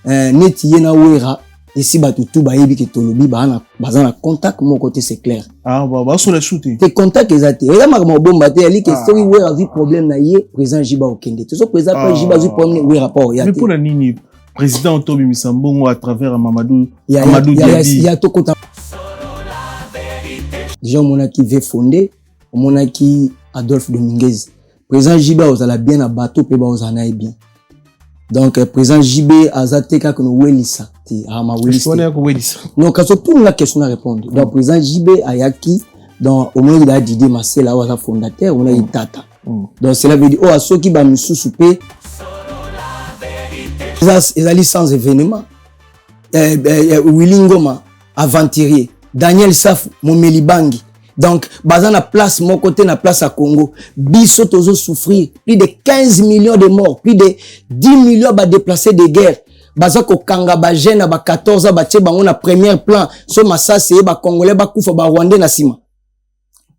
neti ye na wera ici batutu bayebi ke tolobi baza na contact mon côté c'est clair. Ah bah sur les shooting. Te contact exact. Et là ma bomba te ali que story wera vu problème na ye président Jiba okende. Tout ça président pas Jiba vu problème wera pas ya. Mais pour la nini président Tobi Misambongo à travers Mamadou il y a tout contact. Déjà mon qui veut fonder, mon qui Adolphe Dominguez. Président Jiba ozala bien na bateau pe ba ozana bien. Donc président JB azateka que nous welisa ti ama welisa non quand tout la question à répondre donc président JB ayaki donc au moins il a dit Marcel là was fondateur on a eu tata donc cela veut dire oh à ceux qui ba misusu pe ils allaient sans événement Willy Ngoma aventurier Daniel Saf Momeli Bangi. Donc, bazan na place, mon côté na place à Congo, biso tozo souffrir, plus de 15 millions de morts, plus de 10 millions ba déplacés de guerre. Bazan ko kanga ba jeune ba 14 ans ba tche bango na premier plan, so masase ba congolais ba kufa ba rwandais na sima.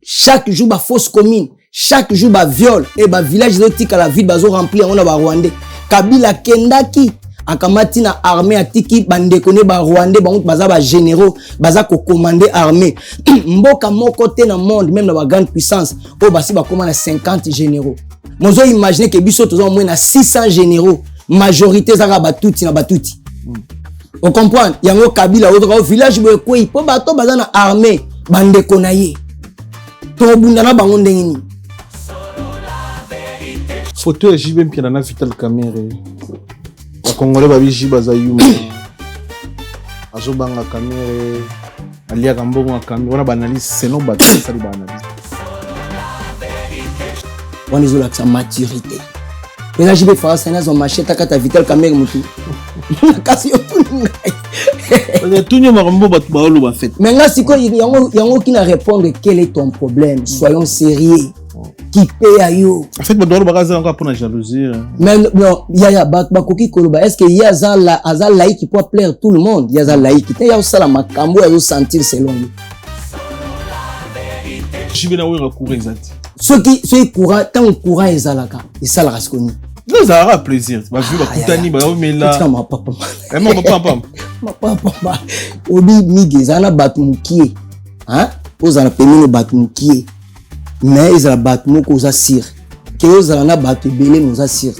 Chaque jour ba fausse commune, chaque jour ba viol et ba village de tika la ville bazo rempli on ba rwandais. Kabila kendaki akamati na armée atiki bandekone ba rwandais bango baza ba généraux baza ko commander armée mboka moko te na monde même na ba grande puissance o basi ba commande 50 généraux mozo imaginer que biso tozo au moins na 600 généraux majorité zaka batuti na batuti on comprend yango kabila au village bo ko ipo bato baza na armée bandeko na ye to bunda na bango ndengini photo JB mpia na Vital Kamerhe Congolais babi Jiba za yuma azobanga Kamerhe alia kambongo wa Kamerhe wana banalise selon bato sali banalise on est là sa maturité et là JB fera ça na machette kata Vital Kamerhe mutu kasi on tout nyo makambo bato baolo ba fait mais là siko yango qui na répondre quel est ton problème soyons sérieux qui paye à you. En fait, je dois encore pour la jalousie. Mais non, il y a Bakoki Koloba. Est-ce qu'il y a Azal laïc qui peut plaire tout le monde? Il y a Azal laïc. Il y a aussi la Makambo à sentir selon lui. Je vais là où il va courir exact. Ceux qui courent, tant qu'on court, ils sont là. Ils sont là. Non, ça aura plaisir. Va vivre à Koutani, mais là. Ma papa. Ma papa. Obi Miguel, Zana Batmoukié. Hein? Vous avez payé le Batmoukié. Mais ils ont battu nous cause sir que ils ont battu belé nous assir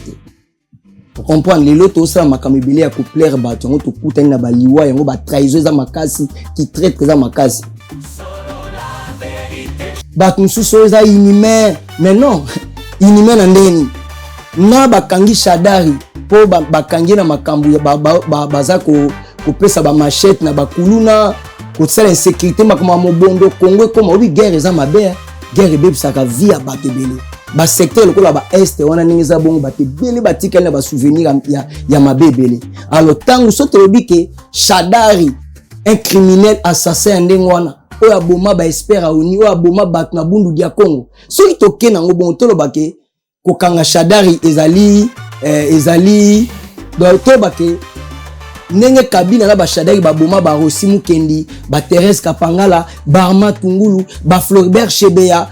pour comprendre les lots aussi ma kamibelé à couper battu on tout putain na baliwa yango ba trahison za makasi qui traite za makasi battu nous so za inhumain mais non inhumain na ndeni na bakangi shadari po bakangi na makambu ya baza ko pesa ba machette na bakuluna ko tsala insécurité makama mobondo Congo comme oui guerre za mabe guerre bébé ça vie à battre belé ba secteur le la ba est on a ninza bongo battre belé batikal na ba souvenir ya mabe belé alors tangu sote lobi ke Shadari un criminel assassin ndengwana o aboma ba espère oni o aboma bat na bundu dia Congo so itoke nango bon to lobake ko kanga Shadari ezali do to bake nenge Kabila na ba Shadari ba boma ba Rossi Mukendi ba Thérèse Kapangala ba Arma Tungulu ba Floribert Chebeya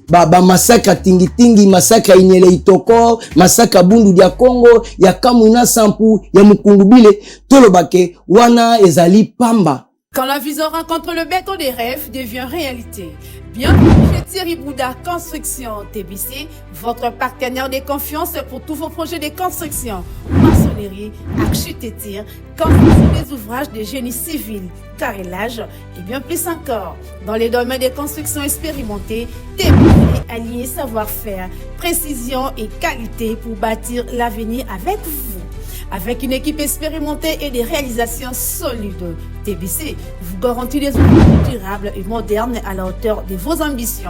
ba massacre tingi massacre Inyele Itoko massacre Bundu dia Congo ya Kamwina Sampu ya Mukungubile tolobake wana ezali pamba. Quand la vision rencontre le béton des rêves devient réalité. Bienvenue chez Thierry Bouda Construction TBC, votre partenaire de confiance pour tous vos projets de construction, maçonnerie, architecture, construction des ouvrages de génie civil, carrelage et bien plus encore. Dans les domaines de construction expérimentés, TBC allié savoir-faire, précision et qualité pour bâtir l'avenir avec vous. Avec une équipe expérimentée et des réalisations solides, TBC vous garantit des outils durables et modernes à la hauteur de vos ambitions.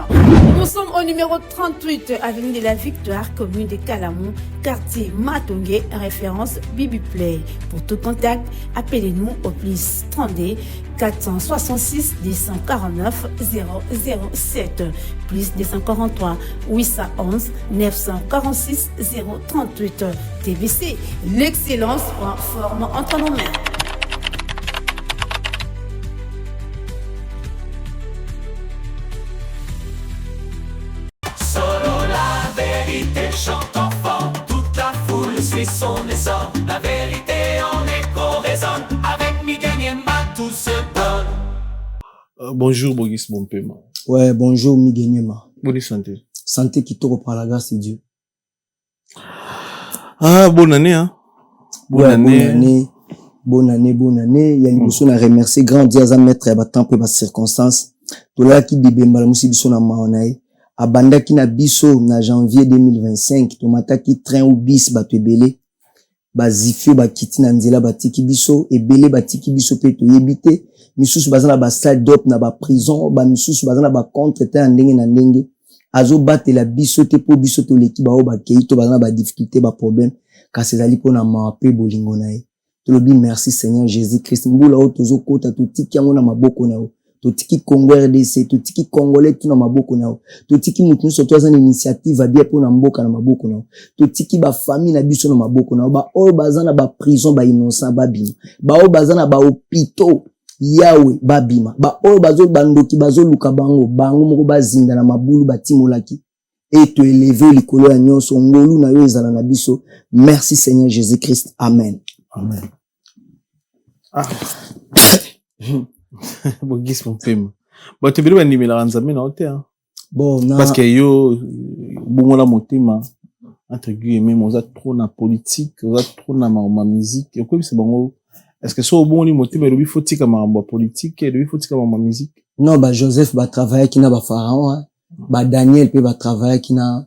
Nous sommes au numéro 38, avenue de la Victoire, commune de Kalamou, quartier Matongé, référence Bibi Play. Pour tout contact, appelez-nous au plus 32 466 249 007 plus 243 811 946 038. TBC, l'excellence en forme entre nos mains. Chante enfant, toute la foule suit son essor. La vérité en est Bonjour, Bogis Bompema. Ouais, bonjour, Miguenyema. Bonne santé. Santé qui tourne par la grâce de Dieu. Ah, bonne année, hein. Bonne année. Bonne année. Il y a une personne à remercier. Grand Dieu à mettre à temps pour les circonstances. Tout là qui bibemba la musique biso na maonae. Abanda qui na biso na janvier 2025. Tomata qui train ou bis ba tebele. Ba zifio ba kiti na nzela ba tiki biso. Ebele ba tiki biso pe to yebite. Misusu bazana ba salle d'op na ba prison. Ba misusu bazana ba contre te ndenge na ndenge. Azo bate la biso te po biso to leki ba o ba keito bazana ba difficulté ba problème. Kasi ezali pona mape bolingo na ye. Tolobi merci Seigneur Jésus-Christ. Mbula o tozo kota to tiki yango na maboko na o. To tiki Congo RDC, to tiki Congolais tout na maboko na o. To tiki mutu so to za initiative a bien pona mboka na maboko na o. To tiki ba famille na biso na maboko na o. Ba o bazana ba prison ba innocent ba bima. Ba o bazana ba hôpitaux yawe ba bima. Ba o bazo bandoki bazo luka bango moko bazinda na mabulu batimolaki. Et te élever likolo ya nyonso ngolu na yo ezala na biso. Merci Seigneur Jésus-Christ. Amen. Amen. Ah. Bogis Bompema. Bon, tu veux animer la nzambe na ote, hein. Bon, na parce que yo bongola motema entre guillemets moza trop na politique, moza trop na ma musique. Et quoi c'est bon? Est-ce que so bon ni motema lobi faut tika ma politique et lobi faut tika ma musique? Non, ba Joseph ba travailler qui na ba pharaon, hein. Ba Daniel peut ba travailler qui na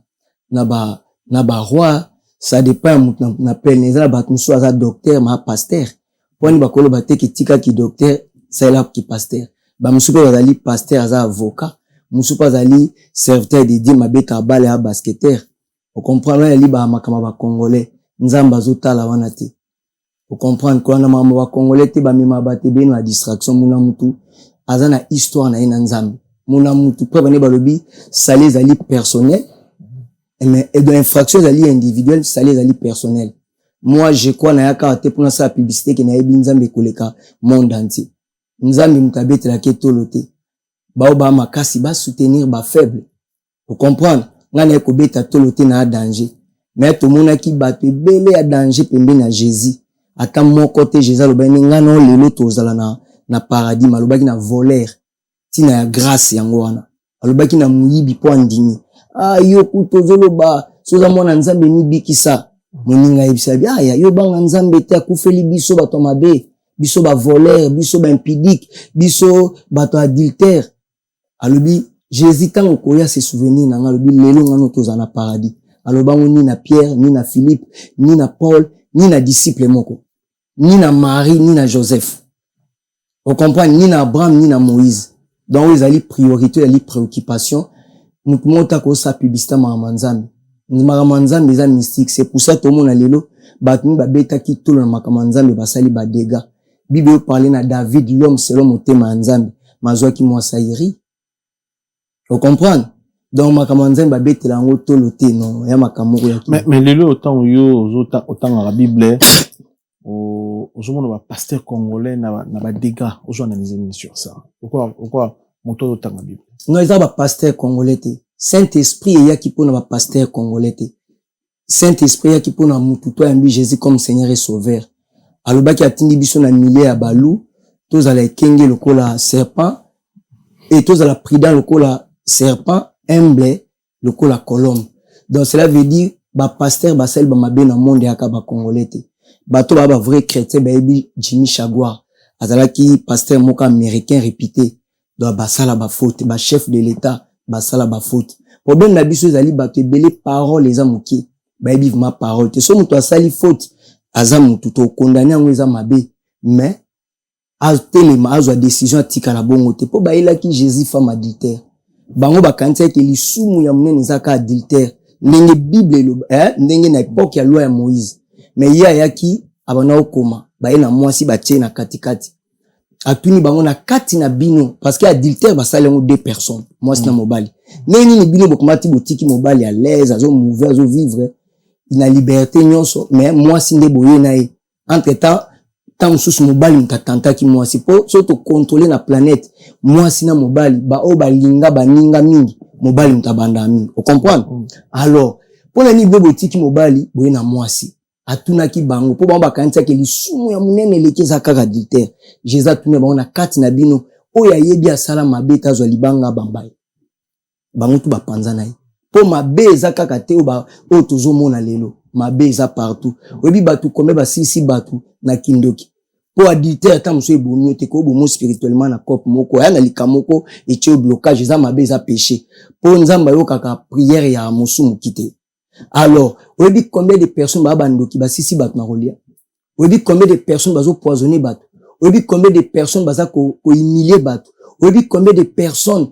ba roi. Ça dépend na appelle les ba muso aza docteur ma pasteur. Poni ba kolo ba teki tika ki docteur, c'est là qui pasteur. Ba muso pe bazali pasteur aza avocat. Muso pa zali serviteur de Dieu mabeka bale a basketteur. Vous comprenez li ba makama ba congolais. Nzamba zotala wana te. Vous comprenez quoi na mama ba congolais te ba mema ba te beno a distraction muna mutu. Aza na histoire na ina nzambe. Muna mutu pe bane balobi salé zali personnel. Mais et de l'infraction zali individuelle, salé zali personnel. Moi je crois na yaka te pour sa publicité que na yebi nzambe koleka monde entier. Nzambe mutabete la ketolote. Ba oba makasi ba soutenir ba faible. Vous comprenez? Ngana ko beta tolote na danger. Mais tout mona ki ba te belé à danger pembe na Jésus. Ata mon côté Jésus lo bani ngana lelo tozala na paradis malobaki na voleur. Tina ya grâce yango wana. Alobaki na muyibi po andini. Ah yo kutozolo ba soza mona nzambe ni bikisa. Moninga yebisabi aya yo banga nzambe te akufeli biso bato mabe. Biso ba voleur, biso ba impudique, biso bato adultère. Alobi Jésus tango koya se souvenir na alobi lelo ngano toza na paradis. Alobango ni na Pierre, ni na Philippe, ni na Paul, ni na disciple moko. Ni na Marie, ni na Joseph. On comprend ni na Abraham, ni na Moïse. Donc ils ali priorité, ali préoccupation. Nous monta ko sa publicité mamanzambe. Mamanzambe za mystique, c'est pour ça tout le monde a lelo batni ba beta ki tout le mamanzambe basali ba dégâts. Bible parler na David l'homme selon motema nzambe. Mazwa ki mo sairi. Vous comprenez? Donc makamwanzambe ba betela ngo tolote non ya makamoko ya ki. Mais lelo autant yo autant la Bible ozomona ba pasteur congolais na ba dégâts ozo analyser sur ça. Pourquoi moto autant la Bible? Non, ils ont ba pasteur congolais te. Saint-Esprit ya ki pona ba pasteur congolais te. Saint-Esprit ya ki pona mutu to yambi Jésus comme Seigneur et Sauveur. Alobaki atindi biso na milieu ya balu, tous ala kenge lokola serpent et tous ala prudent lokola serpent, humble lokola colombe. Donc cela veut dire ba pasteur ba sel ba mabe na monde ya ka ba congolais te. Ba to ba vrai chrétien ba yebi Jimmy Chagua. Azalaki pasteur moka américain réputé. Donc ba sala ba faute, ba chef de l'état ba sala ba faute. Problème na biso ezali ba te belé parole les amuki. Ba yebi ma parole te so muto asali faute. Azamu tout condamné en eza mabe mais atelema azwa décision atika la bongo te po baila ki Jésus femme adultère bango bakantia ke lisumu ya munene zaka adultère ndenge Bible ndenge na époque ya loi ya Moïse mais ya ki abana okoma baina mwasi batie na katikati atuni bango na kati na bino parce que adultère basalengo deux personnes mwasi na mobali neni ni bino bokomati botiki mobali à l'aise azo mouver azo vivre na liberté nyonso mais moi si ndeboye na ye entre temps tant sous mobali mtatanta ki moi si po soto contrôler na planète moi si na mobali ba o balinga baninga mingi mobali mtabanda mingi on comprend alors pour na ni bebo tiki mobali boye na moi si atuna ki bango po ba kanisa ke lisumu ya munene lekeza kaka dictaire Jésus atuna bango na kati na bino oya yebi asala mabe tazwa libanga bambai bango tu bapanza na ye po mabe eza kaka te o tozomona lelo mabe eza partout oyebi batu kombe basisi batu na kindoki po adultère ata mosu ebomi te ko bomo spirituellement na couple moko ya na likamoko etie blocage eza mabe eza péché po nzamba yo kaka prière ya mosu mokite. Alors oyebi combien de personnes ba bandoki basisi batu na rolia oyebi combien de personnes bazo poisonner batu oyebi combien de personnes baza ko humilier batu oyebi combien de personnes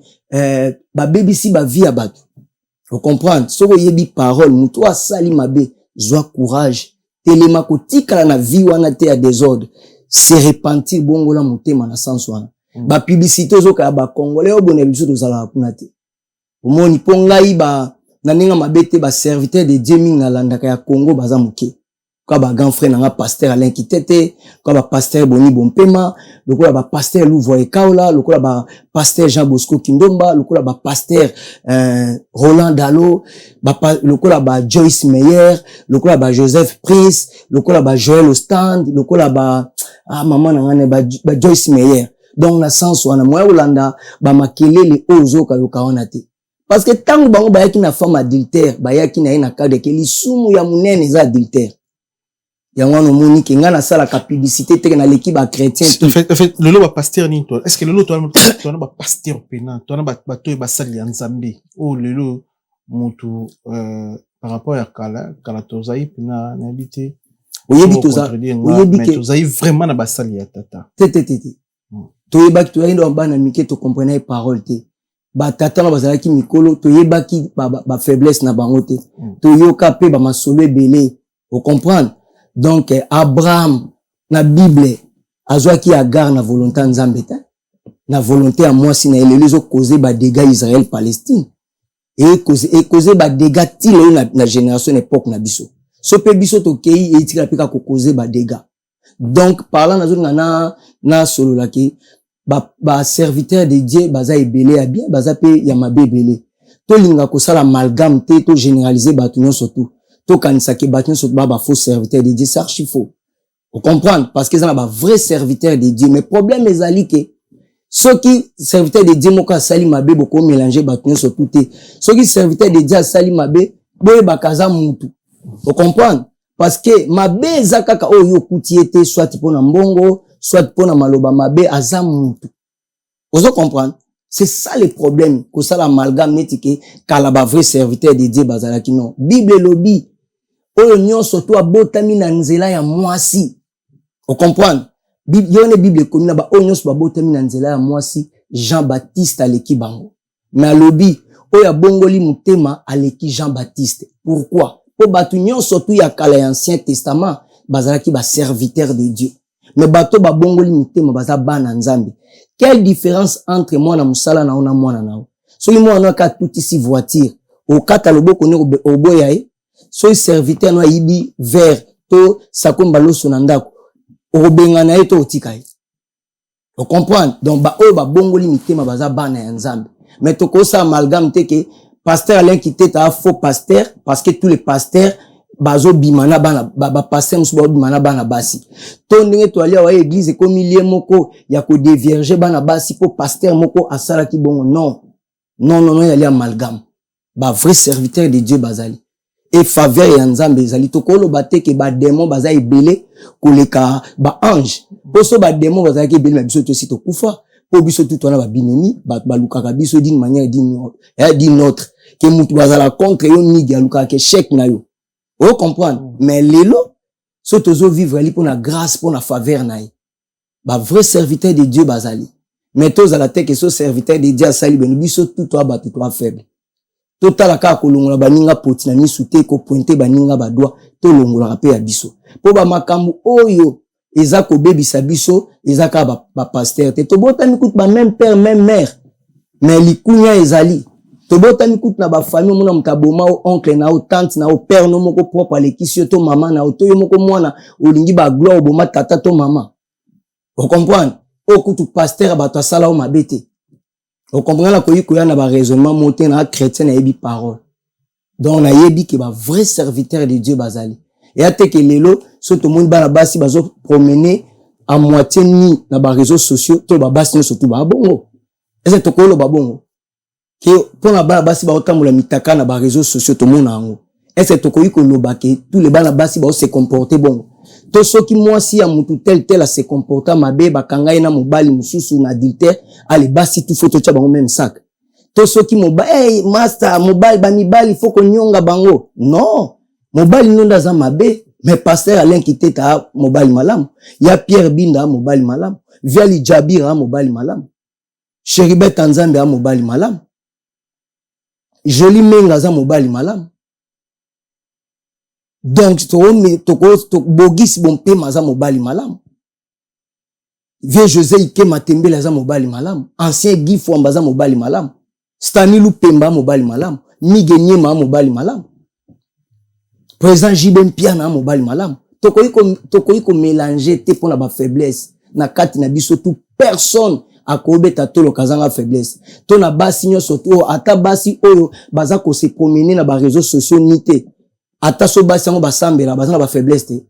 ba bebisi ba vie ya batu. Vous comprenez? Soko yebi parole mutu asali mabe zwa courage telema kotikala na vie wana te ya désordre se repentir bongola motema na sens wana ba publicité ozoka ba congolais obona biso tozala kuna te omoni po ngai ba na ninga mabete ba serviteur de Dieu minga landaka ya Congo baza muke kwa ba grand frère nga pasteur Alain Kitete kwa ba pasteur Boni Bompema lokola ba pasteur Louvoye Kaola lokola ba pasteur Jean Bosco Kindomba lokola ba pasteur Roland Dalo lokola ba Joyce Meyer lokola ba Joseph Prince lokola ba Joël Ostand lokola ba maman na ngane ba Joyce Meyer. Donc na sens wana moya olanda ba makelele ozoka yoka wana te parce que tango bango bayaki na femme adultère bayaki na ye na cadre ke lisumu ya munene za adultère yango moni ke ngana sala ka publicité te na l'équipe ba chrétien. En fait le lo ba pasteur ni toi est-ce que le lo toi na ba pasteur pena toi na ba to ba sali nzambe o le lo mutu par rapport à kala tozai pena na habité oyebi ke tozai vraiment na ba sali ya tata te toyebaki toyaki ndo bana mike to comprendre parole te ba tata na bazalaki mikolo toyebaki ba faiblesse na bango te toyoka pe ba masolo ebele vous comprendre. Donc Abraham na Bible azwaki Agar na volonté nzambe ta na volonté ya mwasi na elelezo causer ba dégâts Israël Palestine et causer ba dégâts tilo na génération époque na biso so pe biso to kei e tika peka ko causer ba dégâts. Donc parlant na solo la ki ba serviteur de Dieu baza ebele ya bien baza pe ya mabe ebele to linga ko sala amalgame te to généraliser ba tout surtout to kanisa ke ba tout surtout ba faux serviteur de Dieu c'est archi faux. Vous comprenez parce que ça ba vrai serviteur de Dieu mais problème ezali ke ceux qui serviteur de Dieu moko sali mabe boko mélanger ba tout surtout te ceux qui serviteur de Dieu sali mabe boye bakaza mutu. Vous comprenez parce que mabe zakaka oyo kutiete soit pona mbongo soit pona maloba mabe aza mutu. Vous comprenez? C'est ça le problème que ça l'amalgame netike kala ba vrai serviteur de Dieu bazalaki non. Bible lobi oyo nyonso to abotami na nzela ya mwasi. Vous comprenez? Yone Bible komina ba oyo nyonso babotami na nzela ya mwasi Jean-Baptiste aleki bango. Mais lobi oyo abongoli mutema aleki Jean-Baptiste. Pourquoi? Po batu nyonso to ya kala ya Ancien Testament bazalaki ba serviteur de Dieu. Mais bato ba bongoli mutema baza bana nzambe. Quelle différence entre moi na musala na ona mwana nao? So li mwana ka tout ici voiture au kata loboko ne oboya e so serviteur no yibi vert to sakomba loso na ndako obenga na eto otika e. Vous comprenez? Donc ba o ba bongoli mutema baza bana ya nzambe. Mais to ko sa amalgame te ke pasteur Alain Kitete a faux pasteur parce que tous les pasteurs bazo bimana bana ba pasteur musu ba bimana bana basi to ndenge to alia wa église ko milie moko ya ko dévierger bana basi po pasteur moko asala ki bongo non ya li amalgame ba vrai serviteur de Dieu bazali et faveur ya nzambe ezali to ko lo bateke ba démon baza ebele koleka ba ange poso ba démon baza ki ebele biso to sito kufa po biso tout wana ba binemi ba lukaka biso d'une manière d'une autre que mutu bazala contre yo nigi aluka ke chèque na yo. Vous comprenez? Mais lelo, so tozo vivre li pour la grâce, pour la faveur na ye. Ba vrai serviteur de Dieu bazali. Mais tozo la tête que so serviteur de Dieu asali ben biso tout toi ba tout toi faible. Total ka ko longola baninga poti na misute ko pointer baninga ba doigt to longola pe ya biso. Po ba makambu oyo eza ko bebisa biso eza ka ba pasteur te to bota mikut ba même père même mère. Mais likunya ezali tobota mikut na ba famille mona mutaboma o oncle na o tante na o père no moko propre alekisio to maman na o to yo moko mwana olingi ba gloire oboma tata to maman. Vous comprenez? O kutu pasteur ba to sala o mabete. Vous comprenez la koyi koya na ba raisonnement monté na chrétien na yebi parole. Donc na yebi ke ba vrai serviteur de Dieu bazali. Et ate ke lelo so to monde bana basi bazo promener à moitié ni na ba réseaux sociaux to ba basi surtout ba bongo est-ce to ko lo ba bongo que pour la basi ba otambola mitaka na ba réseaux sociaux to mona ngo est-ce to ko iko lo ba ke tous les bana basi ba se comporter bon to soki moi si ya mutu tel a se comporter mabe ba kanga na mobali mususu na adultère ali basi tout faut to tcha bango même sac to soki mobali hey master mobali ba mibali faut ko nyonga bango non mobali nonda za mabe mais pasteur Alain Kiteta mobali malam ya Pierre Binda mobali malam Viali Jabira mobali malam Cheribet Tanzambe mobali malam Joli Menga za mobali malam donc to bogis bompe maza mobali malam Vieux José Ike Matembele za mobali malam ancien Guy Fwamba za mobali malam Stanilu Pemba mobali malam Miguel Nyema mobali malam Président Jibem Piana mobali malam tokoyi ko mélanger te pour na ba faiblesse na kati na biso tout personne akobeta to lo kazanga faiblesse to na basi nyoso to ata basi oyo baza ko se promener na ba réseaux sociaux nité ata so basi ngo basambela baza na ba faiblesse te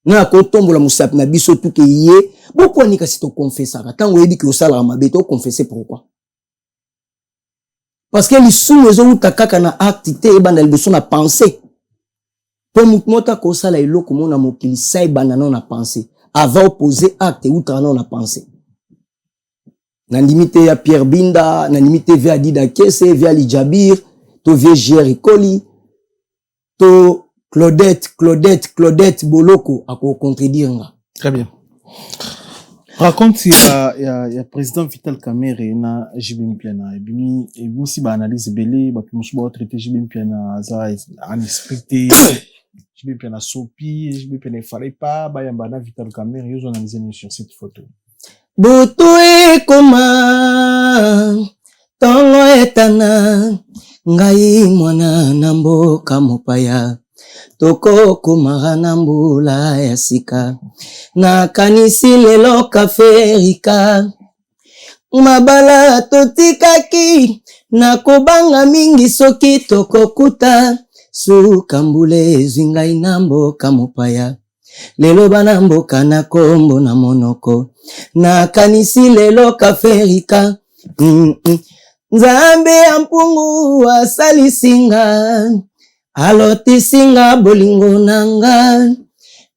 na ko tombola musapi na biso tout ke yé boko ni kasi to confesser tango yebi ke osala mabe to confesser pourquoi parce que les sous les autres kaka na acte te ebanda liboso na pensée pour mota ko sala eloko mona mokili sai banana na pensée avant opposer acte ou trana na pensée na limite ya Pierre Binda na limite via Dida Kese via Lijabir to via Jerry Koli to Claudette Boloko à contredire nga très bien raconte il y a président Vital Kamerhe na JB Mpiana et bimi si ba analyse belé ba musu ba traiter JB Mpiana za en esprit JB Mpiana sopi JB Mpiana fallait pas ba yamba na Vital Kamerhe ils ont analysé sur cette photo butu ekoma tongo etana ngai mwana na mboka mopaya toko kumara na mbula ya sika na kanisi lelo kaferika mabala totikaki na kobanga mingi soki tokokuta suka mbule zingai na mboka mopaya lelo bana mboka na kombo na monoko na kanisi lelo kaferika Nzambe ya mpungu asalisinga alotisinga bolingo nanga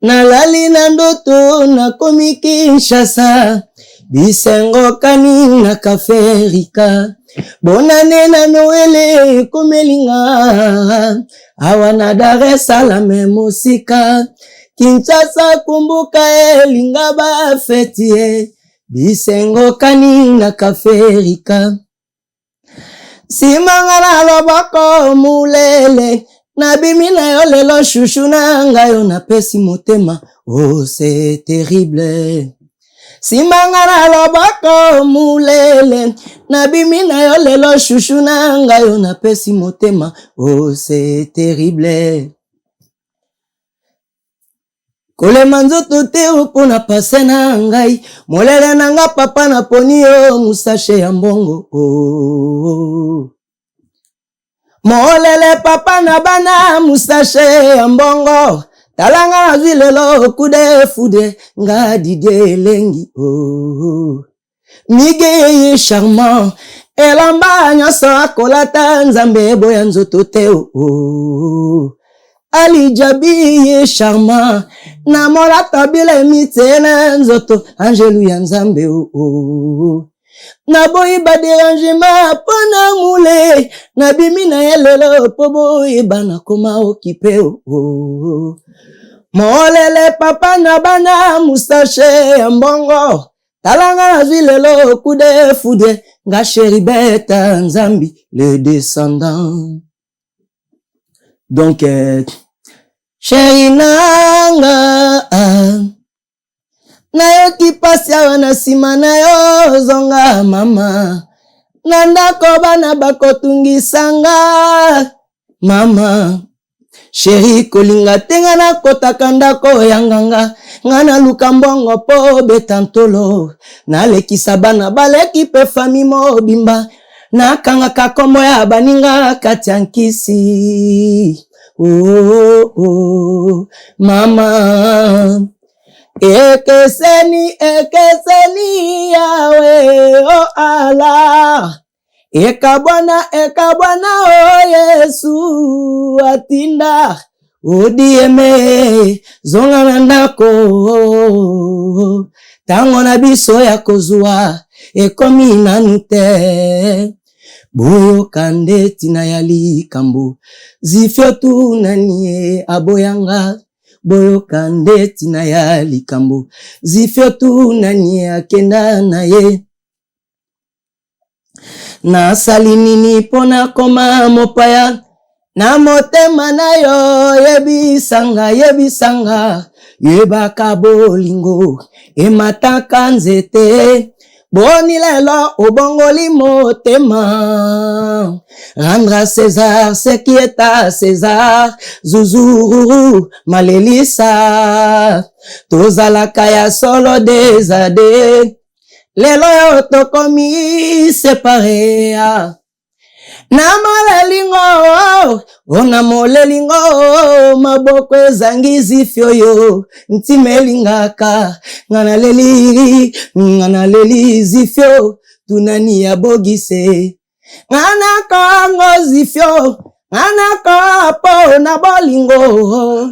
nalali na ndoto na komi Kinshasa bisengo kani na kaferika bonane na Noele komelinga awana Dar es Salaam musika Kinshasa kumbuka elinga ba fetie bisengo kani na kaferika simangala loboko mulele na bimina yo lelo chouchou na ngayo na pesi motema oh c'est terrible simangala loboko mulele na bimina yo lelo chouchou na ngayo na pesi motema oh c'est terrible kolema nzoto te opona pase na ngai molele na nga papa na poni yo musache ya mbongo oh. Molele papa na bana musache ya mbongo talanga na zwi lelo kude fude nga didie elengi oh. Mige charmant elamba nyonso akolata nzambe boya nzoto te oh. Ali Jabi charmant na mola tabile mitena nzoto angelu ya nzambe oh. Na boyi ba dérangement pona mule na bimina yelelo pobo ibana koma okipe oh. Molele papa na bana mustache ya mbongo talanga na zilelo kude fude nga Cheribeta Nzambi le descendant donc chéri nanga nayo kipasi awa na sima na yo zonga mama na ndako bana bakotungisanga mama chéri kolinga tenga na kotaka ndako yanganga ngana luka mbongo po betantolo na lekisa bana baleki pe fami mobimba na kanga kakombo ya baninga katiankisi oh, oh, mama ekeseni yawe o Allah ekabwana o Yesu atinda odieme zonga na ndako tango na biso ya kozwa ekomi nanu te boyo kande tina ya likambo zifio tu nanie aboyanga boyo kande tina ya likambo zifio tu nanie akenda na ye na sali nini pona koma mopaya na motema na yo yebisanga yebaka bolingo emataka nzete boni lelo obongoli motema rendre à César ce qui est à César zuzuru malelisa tozalaka ya solo desade lelo yo tokomi séparé na molelingo maboko ezangi zifio yo ntimelingaka ngana leli zifio tunani ya bogise ngana kongo zifio ngana kapo na bolingo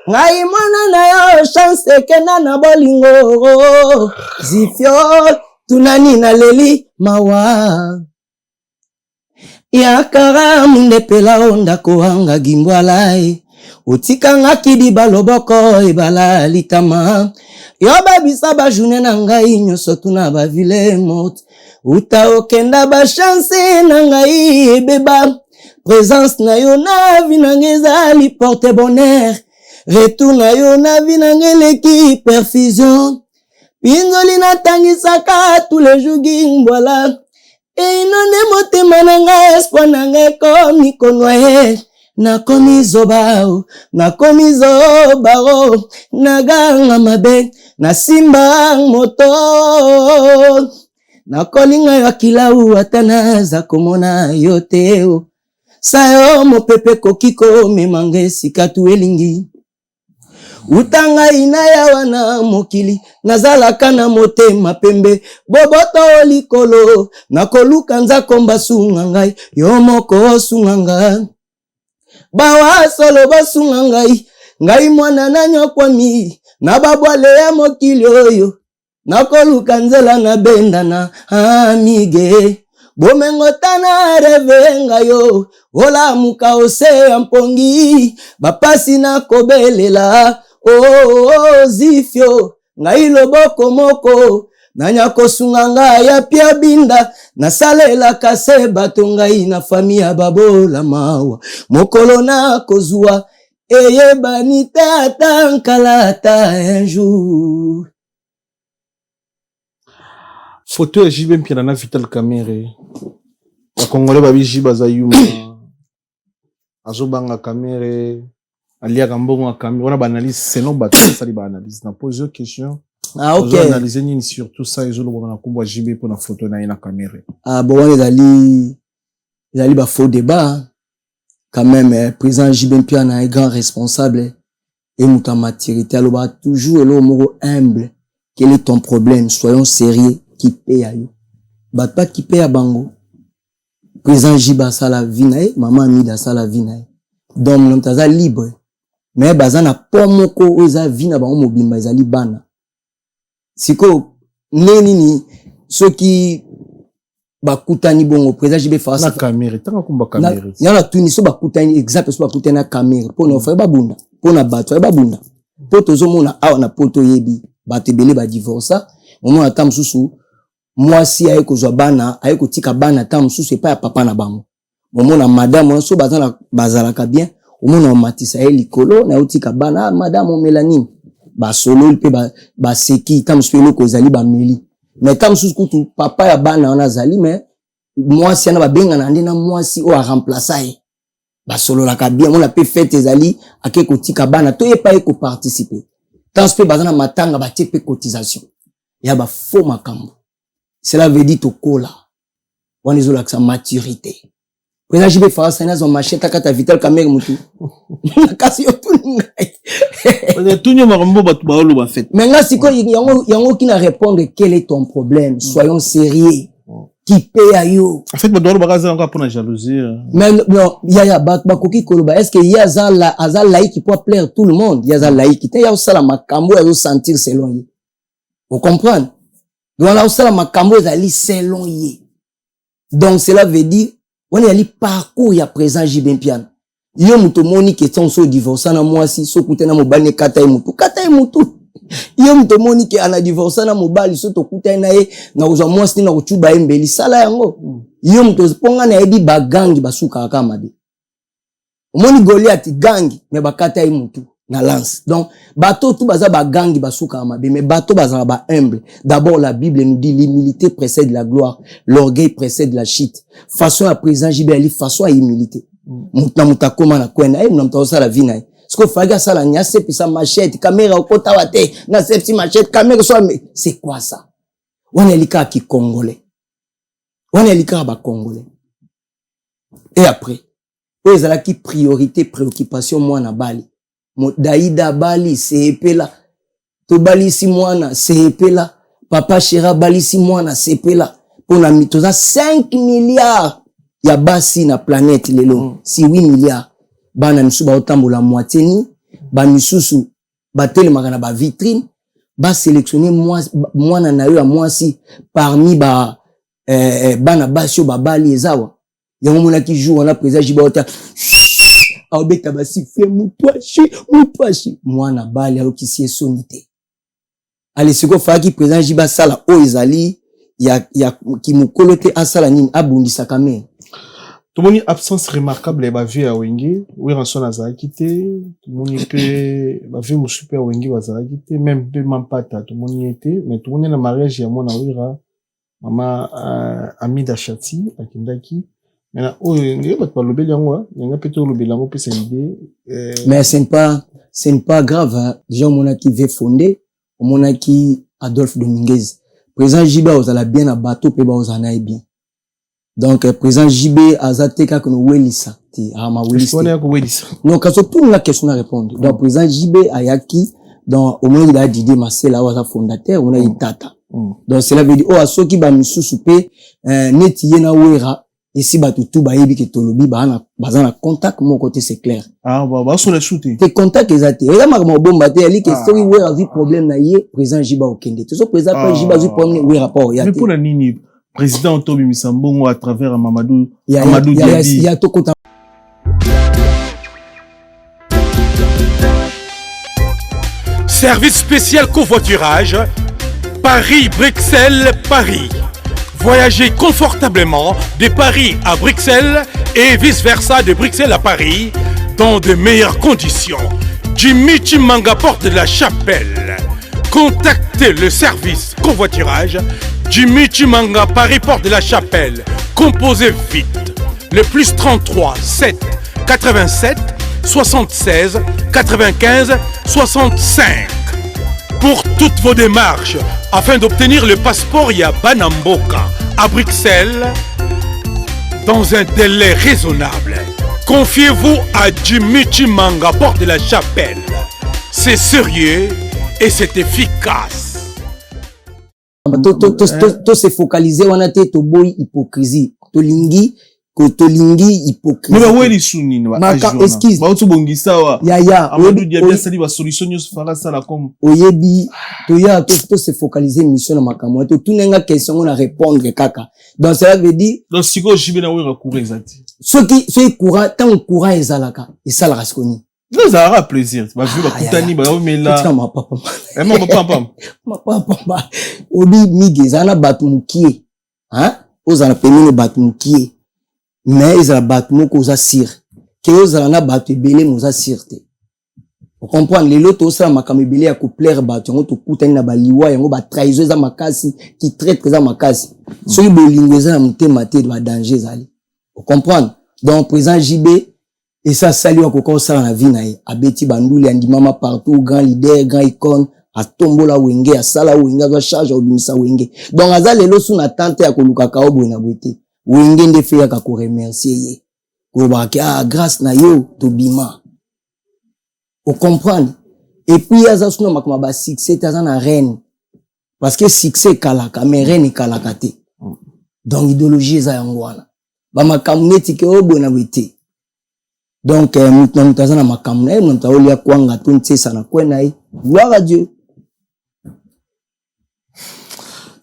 ngai mwana na yo chance kena na bolingo zifio tunani na leli mawa yakara munde pela onda koanga gimbwalai utikanga kidi baloboko ebala litama yoba bisaba june na ngai nyoso tuna ba vile mot uta okenda ba chance na ngai ebeba présence na yo na vinangeza li porte bonheur retour na yo na vinangele ki perfusion pinzoli na tangisaka tous les jours gimbwala inonde motema nanga espoir nanga komi konwaye nakomi zobao naganga mabe na simba moto nakolinga yo kilau atana za komona yoteo sayo mopepe kokiko memange sikatu elingi utanga ina ya wana mokili nazalaka na motema pembe boboto likolo nakoluka nzako mbasunga ngai yo moko sunga ngai bawa solo basunga ngai mwana na nyokwami na babwale ya mokili oyo nakoluka nzela na benda na amige bomengotana reve ngayo ola muka ose ya mpongi bapasi na kobelela zifio ngai loboko moko nanya kosunga ngai ya pia binda nasalela kase bato ngai na famia babola mawa mokolo na kozua eyebani tata nkalata un jour. Photo ya JB Mpiana na Vital Kamerhe ba Congolais babi jiba za yuma azobanga Kamerhe alia kambongo Kamerhe on a analyse selon bato sali ba analyse na pose question. Ah ok. On analyser ni sur tout ça ezolo bona kombo JB pour na photo na ina Kamerhe. Ah bon ezali ba faux débat quand même président JB Mpiana est grand responsable et muta maturité aloba toujours le mot humble. Quel est ton problème? Soyons sérieux. Qui paye à yo bat pas qui paye à bango président Jiba sala vinae maman Amida sala vinae donc non taza libre mais bazana pomoko oza vina bango mobimba ezali bana siko neni ni soki bakutani bongo président Jiba fa na Kamerhe tanga kumba Kamerhe yana tuniso bakutani exemple so bakutani na Kamerhe pona ofa babunda pona bato babunda poto zomona awa na poto yebi batebele ba divorça on a tam susu moi si aye kozwa bana aye kotika bana tam susu epa ya papa na bango momona madame so bazalaka bien omona matisa ye likolo na otika bana madame Mélanie ba solo pe ba seki tam susu eloko ezali ba meli mais tam susu kutu papa ya bana on azali mais moi si ana ba benga na ndena moi si o a remplacer ye ba solo la ka bien on a pe fête ezali ake kotika bana to epa ye ko participer tam susu bazana matanga ba tepe cotisation ya ba faux makambo. Cela veut dire tokola. On est sur la maturité. président JB fera ça dans machette à kata vital caméra mutu kasi yo tout ngai tout nyoma rambo batu ba lo ba fait mais nga siko yango qui na répondre quel est ton problème soyons sérieux qui paye à yo en fait ba bakaza encore pour la jalousie mais non ya ba koki koloba est-ce que ya za laïc qui peut plaire tout le monde ya za laïc te ya osala makambo ya sentir selon ye vous comprenez donc là osala makambo ezali selon ye donc cela veut dire on est allé parcours ya présent JB Piano yo muto moni question so divorce na mwasi so kutena mobali kata mutu yo muto moni ke ana divorce na mobali so to kutena ye na uzwa mwasi na kuchuba embeli sala yango yo muto ponga na ebi bagangi basuka kama be omoni Goliath gangi me bakata mutu na lance donc bateau tout baza bagangi basuka kama be mais bateau baza ba humble d'abord la Bible nous dit l'humilité précède la gloire l'orgueil précède la chute façon à présent JB ali façon à humilité muta koma na kwenda muta osala vina ce que faga sala nya sepi sa machette caméra okota wate na sepi machette caméra so c'est quoi ça on est lika ki congolais on est lika ba congolais et après eux ezala ki priorité préoccupation moi na bali Daïda bali c'est epela to bali si mwana c'est epela papa Chera bali si mwana c'est epela pona mitoza 5 milliards ya basi na planète lelo si 8 milliards bana misu ba otambola moitié ni ba misusu ba telemaka na ba vitrine ba sélectionner mwana na yo ya mwasi parmi ba bana basio ba bali ezawa yango mona ki jour on a présent jiba ota aobeta ba siffler mutwashi mwana bali alo kisi sonité allez siko fa ki présent jiba sala o ezali ya ki mukolo te asala nini abundisa kamera. Tomoni absence remarquable ba vie à Wenge, oui ranson azara quitté, tomoni pe ba vie mu super Wenge azara quitté, même peu mampata tomoni était, mais tomoni na mariage ya mona wira mama Amida Chati akindaki. Maintenant ngi ba lobeli yango, nga peto lobeli yango pe c'est idée. Mais ce n'est pas grave, hein. Déjà mona qui veut fonder, mona qui Adolphe Dominguez. Président JB ozala bien na bateau pe ba ozana bien. Donc président JB azateka que nous welisa ti ama welisa non kaso tout la question à répondre donc président JB ayaki donc au moins il a dit Marcel awa fondateur on a itata donc cela veut dire oh asoki ba misusu pe neti yena wera ici ba tout ba yebi ke tolobi ba na bazana contact mon côté c'est clair ba sur les shooter tes contacts ezate eza makama bomba te ali ke story wera vi problème na ye président JB okende to so président JB vi problème wera rapport ya mais pour la nini président Tobi Misambongo à travers Mamadou Diaby. Service spécial covoiturage Paris-Bruxelles, Paris. Voyagez confortablement de Paris à Bruxelles et vice-versa de Bruxelles à Paris dans de meilleures conditions. Jimmy Chimanga, porte de la Chapelle. Contactez le service covoiturage Jimmy Chimanga, Paris, porte de la Chapelle. Composez vite. Le plus 33 7 87 76 95 65. Pour toutes vos démarches, afin d'obtenir le passeport Yabanamboka à Bruxelles, dans un délai raisonnable, confiez-vous à Jimmy Chimanga, porte de la Chapelle. C'est sérieux et c'est efficace. To se focaliser wana te to boy hypocrisie to lingi hypocrisie mais ouais les souni ba excuse ba to bongisa wa ya Amadou Diaby sali ba solution nyos fara sala comme oyebi to ya to se focaliser mission na makamwa to tunenga question on a répondre kaka donc cela veut dire donc siko jibe na wera courir exact ceux courant tant courant ezalaka et ça la rasconi nous aura plaisir ba vu ba kutani ba mais là ma papa obi migezana batumukie hein ozana pemino batumukie mais ezala batumuko oza sir ke ozala na batu ebele moza sirte on comprend les loto osala makambo ebele ya koplaire batu yango tokutani na baliwa yango batrahison eza makasi qui traite eza makasi soki bolingo eza na motema te ba danger ezali on comprend donc président JB et ça sali wa kokoko sala na vie na ye abeti banduli andimama partout grand leader grand icône a tombola Wenge a sala Wenge a charge obimisa Wenge donc aza lelo sous na tante ya koluka ka obwe na bwete Wenge nde fe ya ka ko remercier ye Kobaka grâce na yo tobima. Vous comprenez? Et puis yaza suna makama ba succès taza na reine. Parce que succès kalaka mais reine kalaka te. Donc idéologie eza yango wana. Ba makamu neti ke obona wete. Donc mutaza na makamu na muta olia kwanga to ntesa na kwena yi. Gloire à Dieu.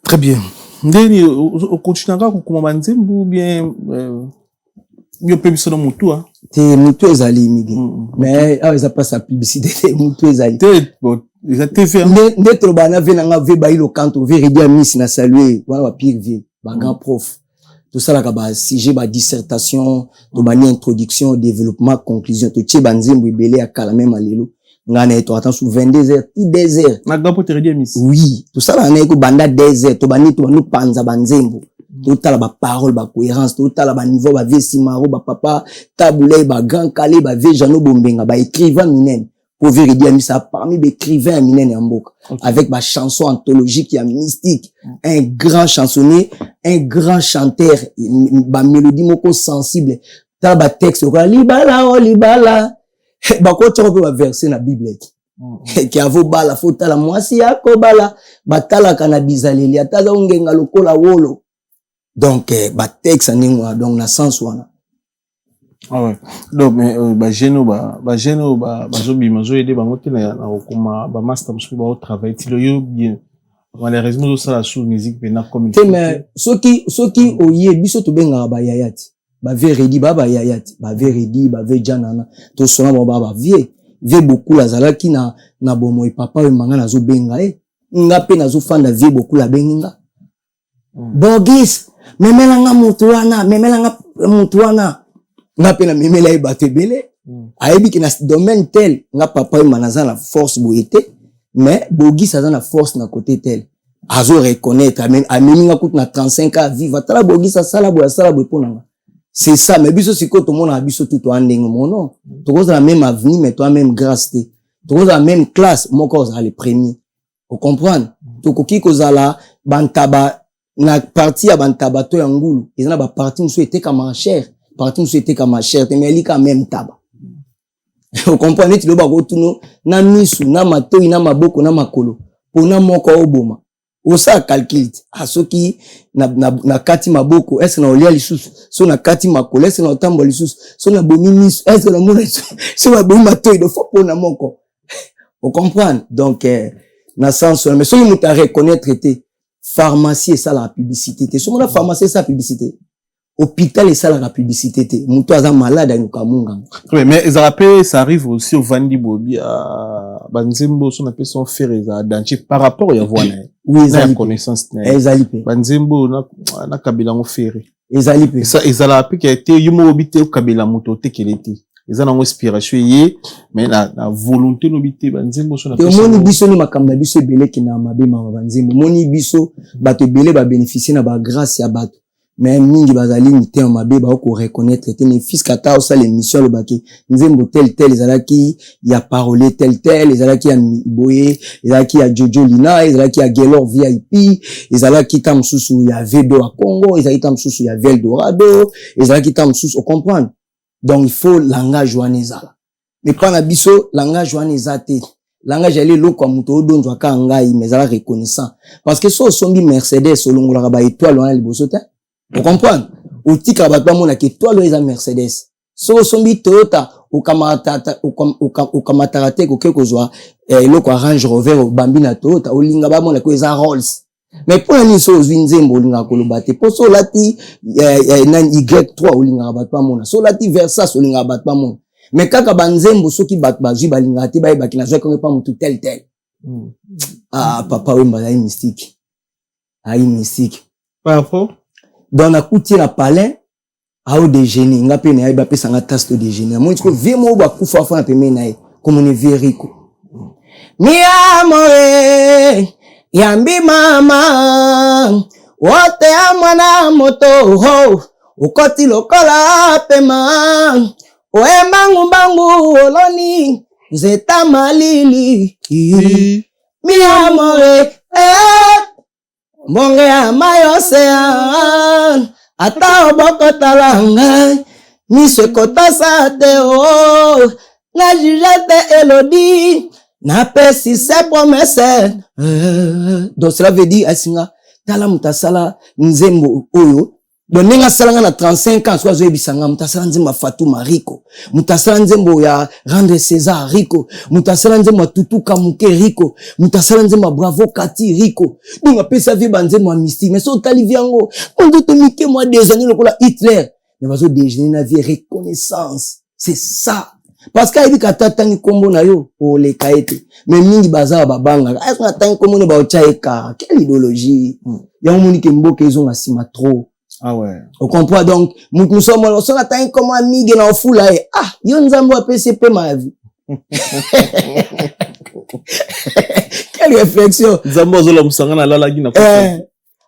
Très bien. Ndeni au continuera ko Banzembo bien yo pe biso na mutu hein. Te mutu ezali migi. Mais ça pas sa publicité mutu ezali. Te bon, les TV Ndetro bana vena nga ve ba ilo kanto ve redia miss na saluer wana ba pire vie ba grand prof. Tout ça là ka sujet ba dissertation, to ba ni introduction, développement, conclusion, to tche Banzembo ibele akala même alelo. Ngana eto attends sous 22 heures, 10 heures. Na grand pote redia miss. Oui, tout ça là na ko banda 10 heures, to bani to nous panza Banzembo. Tout à la parole, ba cohérence, tout à la niveau, ba vesimaro, ba papa, taboulé, ba grand calé, ba vejano bombenga, ba écrivain minen. Pour véridier, ça parmi les écrivains minen en boca. Avec ma chanson anthologique qui est mystique. Un grand chansonnier, un grand chanteur, ba mélodie moko sensible. T'as ba texte, libala, oh libala. Ba ko tu peux verser na Bible. Qui a vos bala, faut tala mwasi yako bala. Ba tala kana bizaleli, ataza ungenga lokola wolo. Donc ba texte ningwa donc na sens wana. Ah ouais. Donc mais ba geno ba zobi mazo aider bango te na okoma ba master musu ba travail ti lo yo bien. Malheureusement ça la sous musique pena comme il mais soki oye biso to benga ba yayati. Ba veredi ba yayati, ba veredi ba vejanana. To sona ba vie beaucoup la zalaki na bomo e papa e manga na zo benga nga pe na zo fanda vie beaucoup la benga. Bogis memelanga mutu wana nga pe na memela e batebele ayebi ki na domaine tel nga papa e manaza na force boyete mais Bogis aza na force na côté tel azo reconnaître ameni nga kutu na 35 ans vivre tala Bogis asala boy ponanga c'est ça mais biso siko to mona biso tout andenge mono to cause la même avenir mais toi même grâce te to cause la même classe mon cause les premiers vous comprenez to koki kozala bantaba na partie ya bantabato ya ngulu ezana ba partie muso eteka marchère partie muso eteka marchère mais ali quand même taba vous comprenez tu loba ko tuno na misu na matoi na maboko na makolo pona moko oboma osa calcul asoki na kati maboko est-ce na olia lisusu so na kati makolo est-ce na otambo lisusu so na bomi misu est-ce na mona so na bomi matoi do faut pona moko vous comprenez donc na sens mais so il muta reconnaître te pharmacie et ça la publicité te so la pharmacie ça publicité hôpital et ça la publicité te muto aza malade anuka munga mais ça arrive aussi au Vandi Bobi à Banzembo son appelle son frère dentier par rapport à voir oui la connaissance ezalipe Banzembo na kabila ngo frère ezalipe ça ezala pe qui a été yumo obité kabila moto te kelete ezana ngo inspiration yé mais la volonté nobité Banzembo son appelle moni biso ni makamna biso belé ki na mabema Banzembo moni biso bato belé ba bénéficier na ba grâce ya bato mais mingi bazali mité en mabe ba ko reconnaître te ne fils kata ça l'émission le baki Nzembo tel ezalaki ya parole tel ezalaki ya boye ezalaki ya Jojo Lina ezalaki ya Gelor VIP ezalaki tam susu ya Vedo à Congo ezalaki tam susu ya Veldorado ezalaki tam susu on comprend donc il faut langage wanezala mais pas na biso langage wanezate langage ali loko muto odonzo ka ngai mais ala reconnaissant parce que so sombi Mercedes olongola ba étoile wana liboso te. Vous comprenez? Au tika batwa mona ke toi loza Mercedes. So sombi Toyota o kamata te ko ke kozwa eloko Range Rover o bambina Toyota o linga ba mona ko eza Rolls. Mais pour ni so Nzembo linga ko lobate po so lati na Y3 o linga batwa mona. So lati Versa o linga batwa mona. Mais kaka Banzembo soki bat bazwi balinga te ba bakina zwa ko pa mutu tel. Ah papa wemba ya mystique. Aïe mystique. Par rapport dans la coutier la palais a au déjeuner nga pe na ba pesa nga tasse de déjeuner moi ko vie mo ba kufa fa na peme na comme on est vérico mi amore yambi mama wote amwana moto ho ukoti lokola pema oembangu bangu oloni zeta malili mi amore Monge amayo sean ata oboko talanga Miss Kotasa Teo, na jujate Elodie, na pesi se promesse. Donc cela veut dire, Asinga, tala mutasala nzembo oyo. Donc nenga salanga na 35 ans, soit zoe bisanga, mutasala nzembo Fatou Mariko, mutasala nzembo ya Rendre César Rico, mutasala nzembo Tutu Kamuke Rico, mutasala nzembo Bravo Kati Rico. Donc appelle sa vie banzembo mystique, mais so tali viango, on doit te miquer moi des années le Hitler. Mais vas-y déjeuner na vie reconnaissance, c'est ça. Parce qu'il dit kata tangi kombo na yo o le kaete, mais mingi baza babanga. Est-ce que tangi kombo ne ba ochaeka? Quelle idéologie? Ya moni ke mboka ezonga sima trop. Ah ouais. On comprend donc, nous sommes on attend comme amigue na ofula e. Ah, yo nzambo PCP ma vie. Quelle réflexion. Nzambo zola musanga na lala gina.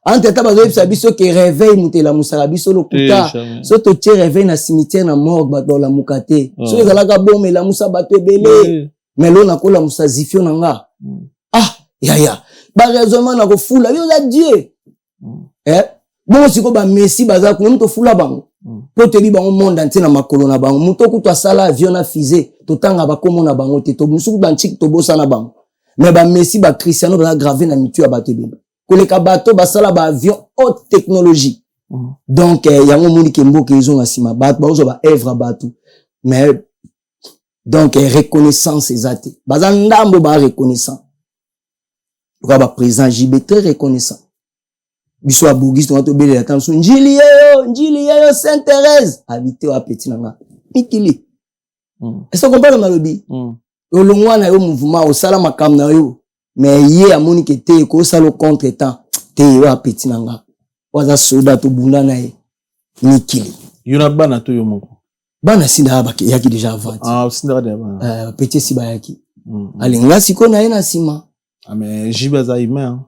Ante ta bazo yebisa biso ke réveil mutela musala biso lokuta. So to tie réveil na cimetière na morgue ba dans la mukate. So ezalaka bombe la musa bato ebele. Mais lo na kola musa zifio na nga. Ah, ya. Ba raisonnement na ko fula yo za Dieu. Bon siko ba Messi baza ko muto fula bango. Po te li bango monde entier na makolo na bango. Muto ku to sala avion na fusée, to tanga ba komo na bango te to musu ba nchik to bosa na bango. Mais ba Messi ba Cristiano ba gravé na mitu ya bato ebele. Koleka bato basala ba avion haute technologie. Donc yango moni ke mboka ezonga sima bato bazo ba œuvre bato. Mais donc reconnaissance ezate. Baza ndambo ba reconnaissant. Ba président JB très reconnaissant. Biso abugis to bele la tanso njili yo Sainte Thérèse habité wa petit nanga. Mikili. Est-ce qu'on comprend malobi? Olongwa na yo mouvement au sala makam na yo. Mais yé a moni ke te ko salo contre-temps te yo a petit nanga. Waza soda to bunda na ye. Mikili. Yona bana to yo moko. Bana sinda ba yaki déjà avant. Ah, sinda ba bana. Petit siba yaki. Alinga siko na ye na sima. Ah mais Jibaza humain.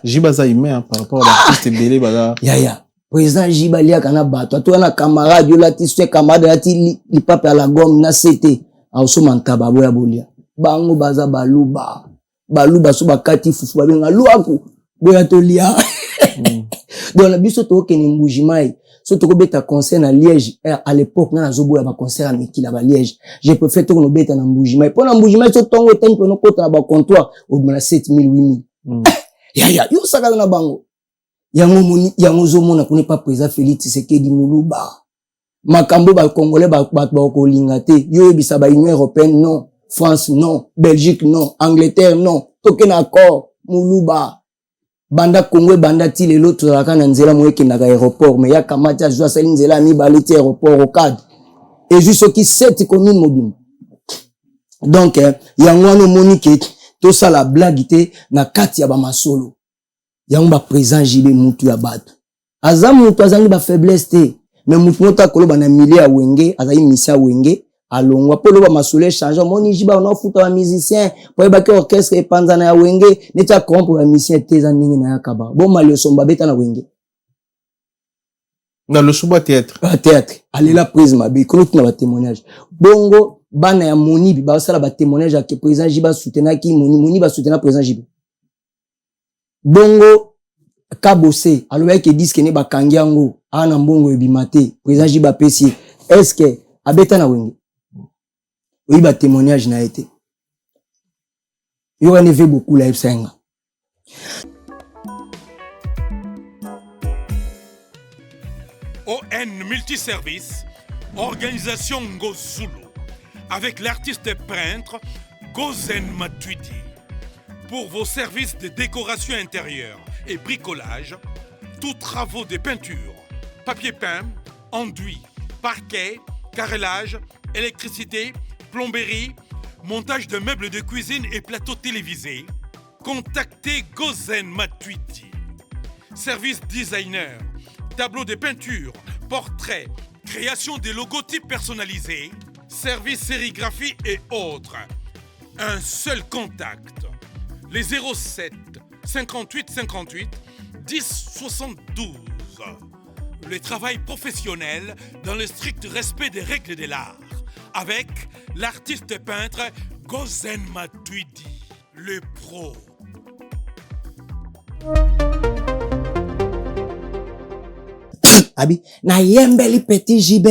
Jibaza humain par rapport à l'artiste belé baza. Ya. Président Jiba lia kana bato. Toi na camarade yo la ti swe camarade la ti li pape à la gomme na CT. A oso mantaba boya bolia. Bango baza baluba. Baluba so bakati fufu babenga luaku. Boya to lia. Donc la biso to ke ni mbujimai. So to ko beta concert na Liège à l'époque na zoboya ba concert à Mikila ba Liège. J'ai préféré to ko beta na mbujimai. Pour na mbujimai so tongo tempo no kota na ba comptoir au na 7000 8000. Ya yo saka na bango. Yango moni yango zo mona kone pas président Félix Tshisekedi Muluba. Makambo ba congolais ba ko lingate. Yo ebisa ba Union européenne non, France non, Belgique non, Angleterre non. Token accord Muluba. Banda Congo banda ti le l'autre la kana nzela moyeke na aéroport mais ya kamata jo sali nzela mi baleti aéroport au cadre. Et juste qui 7 communes mobile. Donc yango no monique to ça la blague te na kati ya ba masolo. Yango ba président JB mutu ya bato. Azamu mutu azangi ba faiblesse te. Mais mutu nota koloba na milieu ya wenge, azali misia wenge, alongwa polo ba masolo changer moni jiba on futa ba musicien, po ba ke orchestre epanza na ya wenge, neta comprendre ba musicien te za ndenge na yakaba. Bon malio somba beta na wenge. Dans le choix théâtre. Théâtre. Allez la prise ma bi, kono tuna ba témoignage. Bongo bana ya moni bi ba sala ba témoignage à que président Jiba soutenir ki moni ba soutenir président Jiba. Bongo kabose aloba ke disque ne ba kangiango ana mbongo ebimate président Jiba pesi est-ce que abeta na wenge oui ba témoignage na été yo ne fait beaucoup la F5 ON Multiservice, organisation Ngozulu, avec l'artiste peintre Gozen Matuidi. Pour vos services de décoration intérieure et bricolage, tous travaux de peinture, papier peint, enduit, parquet, carrelage, électricité, plomberie, montage de meubles de cuisine et plateaux télévisés, contactez Gozen Matuidi. Service designer, tableau de peinture, portrait, création de logotypes personnalisés, service sérigraphie et autres. Un seul contact. Les 07 58 58 10 72. Le travail professionnel dans le strict respect des règles de l'art. Avec l'artiste peintre Gozen Matuidi, le pro. Abi, na yembeli petit JB,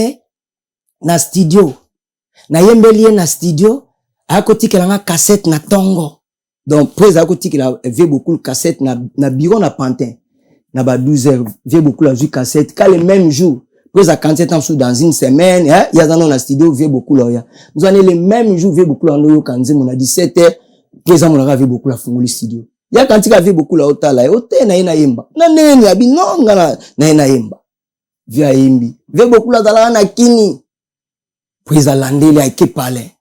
na studio na yembeli na studio akotikela nga cassette na tongo donc près akotikela vie beaucoup cassette na bureau na Pantin na ba 12h vie beaucoup la vie cassette quand le même jour près à 47 ans dans une semaine hein il y a dans la studio vie beaucoup là nous allons le même jour vie beaucoup là no kanzi mon a 17h près mon avait beaucoup la fungoli studio il y a quand il avait beaucoup là otala ote na yemba na nene abi no ngana na yemba via yembi vie beaucoup là dans na kini près à landele a ke palais